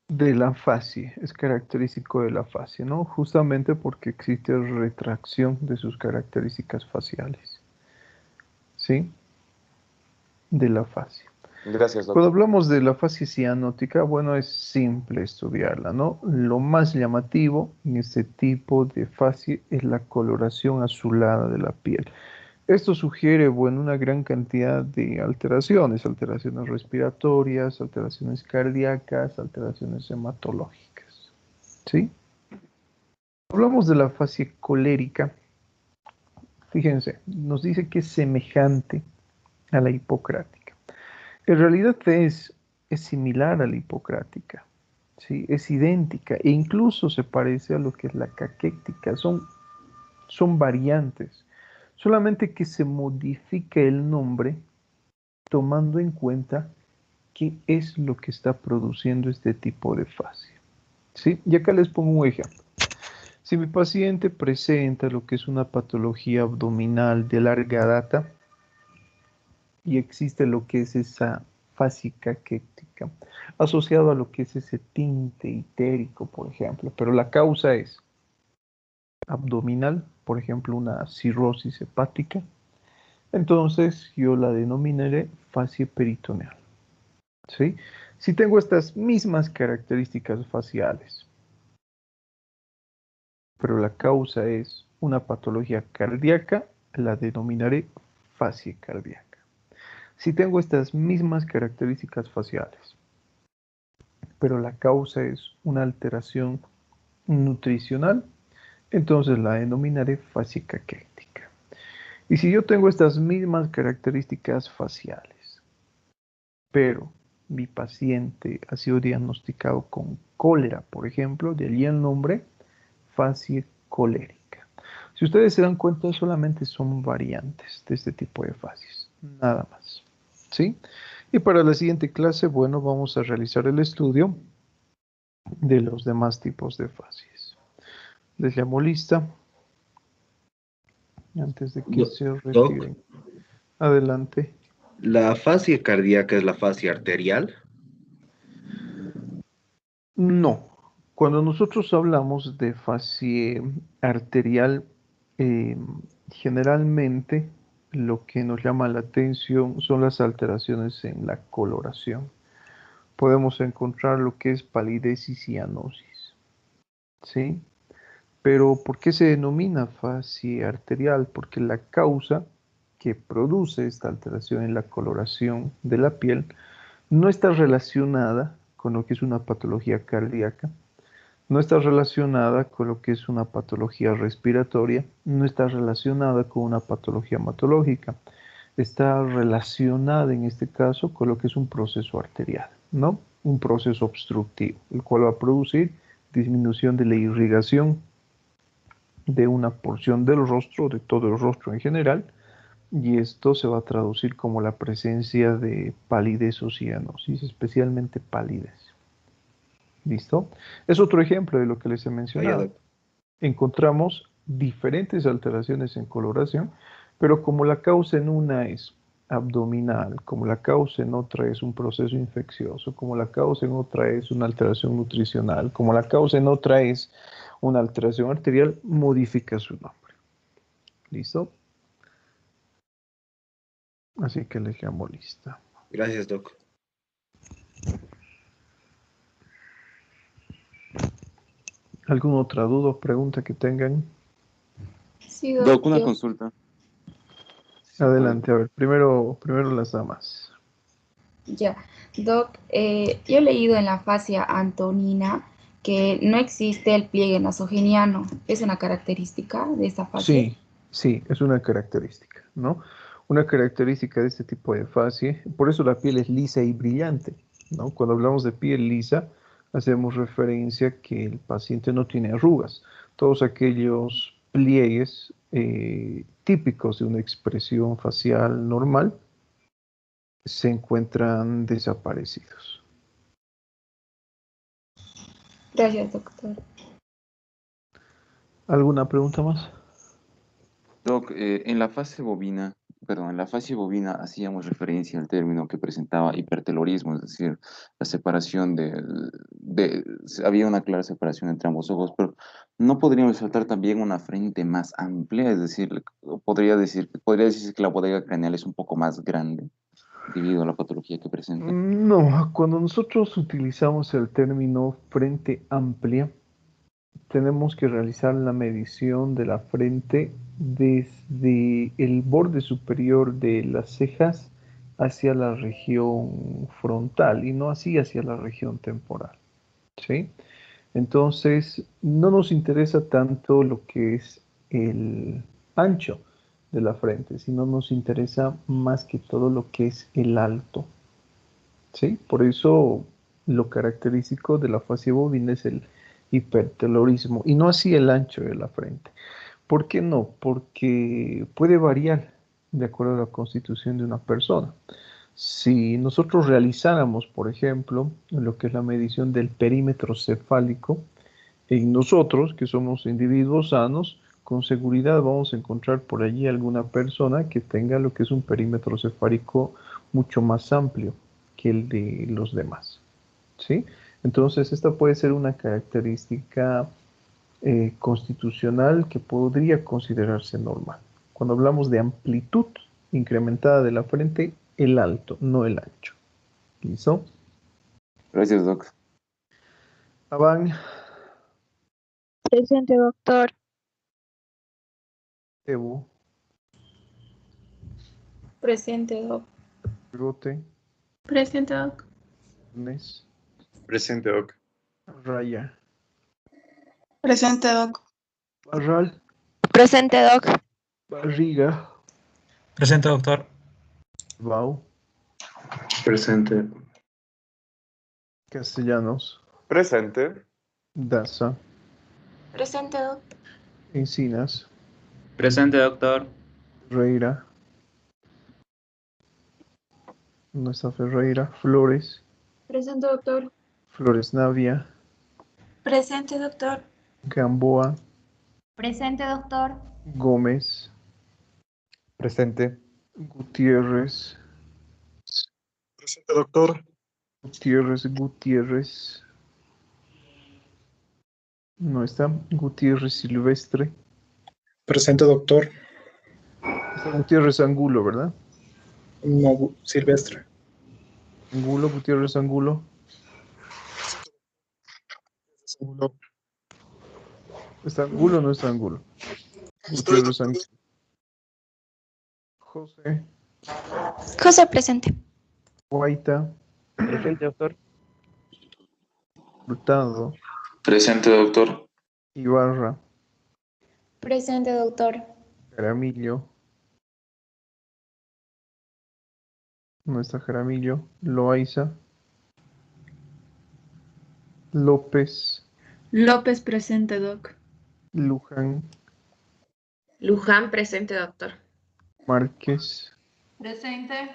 De la fascia, es característico de la fascia, ¿no? Justamente porque existe retracción de sus características faciales, ¿sí? De la fascia. Gracias, Cuando doctor. hablamos de la fascia cianótica, bueno, es simple estudiarla, ¿no? Lo más llamativo en este tipo de fascia es la coloración azulada de la piel. Esto sugiere, bueno, una gran cantidad de alteraciones respiratorias, alteraciones cardíacas, alteraciones hematológicas, ¿sí? Hablamos de la fascia colérica. Fíjense, nos dice que es semejante a la hipocrática. En realidad es similar a la hipocrática, ¿sí? Es idéntica e incluso se parece a lo que es la caquéctica. Son variantes, solamente que se modifica el nombre tomando en cuenta qué es lo que está produciendo este tipo de fascia, ¿sí? Y acá les pongo un ejemplo. Si mi paciente presenta lo que es una patología abdominal de larga data y existe lo que es esa fascia caquética, asociado a lo que es ese tinte itérico, por ejemplo, pero la causa es abdominal, por ejemplo, una cirrosis hepática, entonces yo la denominaré fascia peritoneal. ¿Sí? Si tengo estas mismas características faciales, pero la causa es una patología cardíaca, la denominaré fascia cardíaca. Si tengo estas mismas características faciales, pero la causa es una alteración nutricional, entonces la denominaré fascia caquética. Y si yo tengo estas mismas características faciales, pero mi paciente ha sido diagnosticado con cólera, por ejemplo, de allí el nombre fascia colérica. Si ustedes se dan cuenta, solamente son variantes de este tipo de fascias, nada más. ¿Sí? Y para la siguiente clase, bueno, vamos a realizar el estudio de los demás tipos de fascias. Les llamo lista antes de que se Doc, retiren. Adelante. ¿la fascia cardíaca es la fascia arterial? No. Cuando nosotros hablamos de fascia arterial, generalmente lo que nos llama la atención son las alteraciones en la coloración. Podemos encontrar lo que es palidez y cianosis. ¿Sí? Pero ¿por qué se denomina fascia arterial? Porque la causa que produce esta alteración en la coloración de la piel no está relacionada con lo que es una patología cardíaca, no está relacionada con lo que es una patología respiratoria, no está relacionada con una patología hematológica, está relacionada en este caso con lo que es un proceso arterial, ¿no? Un proceso obstructivo, el cual va a producir disminución de la irrigación de una porción del rostro, de todo el rostro en general, y esto se va a traducir como la presencia de palidez o cianosis, especialmente palidez. ¿Listo? Es otro ejemplo de lo que les he mencionado. Encontramos diferentes alteraciones en coloración, pero como la causa en una es abdominal, como la causa en otra es un proceso infeccioso, como la causa en otra es una alteración nutricional, como la causa en otra es una alteración arterial, modifica su nombre. ¿Listo? Así que les llamo lista. Gracias, Doc. ¿Alguna otra duda o pregunta que tengan? Sí, Doc, una consulta. Adelante, a ver, primero las damas. Ya, Doc, yo he leído en la fascia antonina que no existe el pliegue nasogeniano. ¿Es una característica de esta fascia? Sí, es una característica, ¿no? Una característica de este tipo de fascia, por eso la piel es lisa y brillante, ¿no? Cuando hablamos de piel lisa, hacemos referencia que el paciente no tiene arrugas. Todos aquellos pliegues típicos de una expresión facial normal se encuentran desaparecidos. Gracias, doctor. ¿Alguna pregunta más? Doc, en la fascia bovina hacíamos referencia al término que presentaba hipertelorismo, es decir, la separación había una clara separación entre ambos ojos, pero ¿no podríamos saltar también una frente más amplia? Es decir, podría decirse que la bodega craneal es un poco más grande debido a la patología que presenta. No, cuando nosotros utilizamos el término frente amplia, tenemos que realizar la medición de la frente desde el borde superior de las cejas hacia la región frontal y no así hacia la región temporal, ¿sí? Entonces, no nos interesa tanto lo que es el ancho de la frente, sino nos interesa más que todo lo que es el alto, ¿sí? Por eso lo característico de la fascia bovina es el hipertelorismo y no así el ancho de la frente. ¿Por qué no? Porque puede variar de acuerdo a la constitución de una persona. Si nosotros realizáramos, por ejemplo, lo que es la medición del perímetro cefálico, En nosotros, que somos individuos sanos, con seguridad vamos a encontrar por allí alguna persona que tenga lo que es un perímetro cefálico mucho más amplio que el de los demás, ¿sí? Entonces, esta puede ser una característica constitucional que podría considerarse normal. Cuando hablamos de amplitud incrementada de la frente, el alto, no el ancho. ¿Listo? Gracias, Doc. Avan, Presente, doctor. Evo, Presente, Doc. Rote, Presente, Doc. Nes, Presente, Doc. Raya, Presente, Doc. Barral, Presente, doc. Barriga, Presente, doctor. Bau, Presente. Castellanos, Presente. Daza, Presente, Doc. Encinas, Presente, doctor. Ferreira, no está Ferreira, Flores, Presente, doctor. Flores Navia, Presente, doctor. Gamboa, Presente, doctor. Gómez, Presente. Gutiérrez, Presente, doctor. Gutiérrez, no está, Gutiérrez Silvestre, Presente, doctor. está Gutiérrez Angulo, ¿verdad? No, Silvestre. Angulo, Gutiérrez Angulo, No. ¿está Angulo o no está Angulo? Gutiérrez Angulo. José, José, presente. Guaita, Presente, doctor. Hurtado, Presente, doctor. Ibarra, Presente, doctor. Jaramillo, no está Jaramillo, Loaiza, López, López, presente, Doc. Luján, Luján, presente, doctor. Márquez, Presente.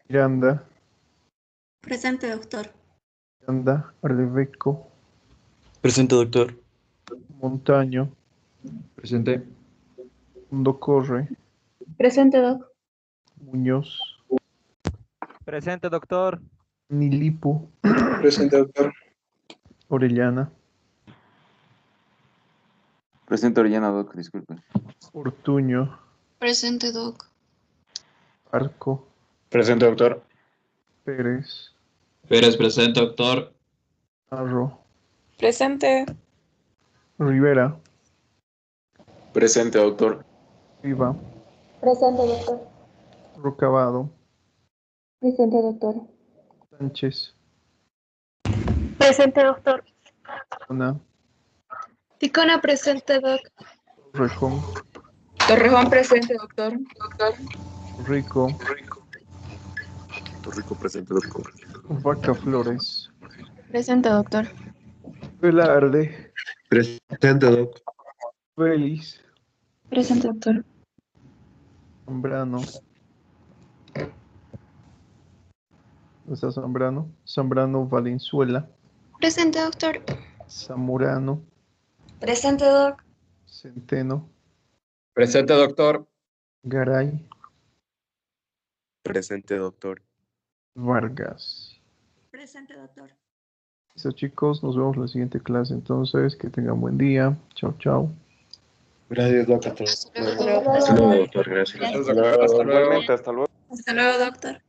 Miranda, Presente, doctor. Arbeco, Presente, doctor. Montaño, Presente. Mundo Corre, Presente, Doc. Muñoz, Presente, doctor. Nilipo, Presente, doctor. Orellana, Presente, Orellana, Doc, disculpe. Ortuño, Presente, doc. Arco, Presente, doctor. Pérez, Pérez, presente, doctor. Arro, Presente. Rivera, Presente, doctor. Viva, Presente, doctor. Rocabado, Presente, doctor. Sánchez, Presente, doctor. Ona, Ticona, presente, Doc. Torrejón, Torrejón, presente, doctor. Rico, Rico, presente, doctor. Vaca Flores, Presente, doctor. Velarde, Presente, Doc. Félix, Presente, doctor. Zambrano, ¿dónde está Zambrano? Zambrano Valenzuela, Presente, doctor. Zamorano, Presente, Doc. Centeno, Presente, doctor. Garay, Presente, doctor. Vargas. Presente, doctor. Listo, chicos, nos vemos en la siguiente clase entonces. Que tengan buen día. Chao, chao. Gracias, doctor. Hasta luego, doctor. Gracias. Hasta luego. Igualmente, hasta luego. Hasta luego, doctor.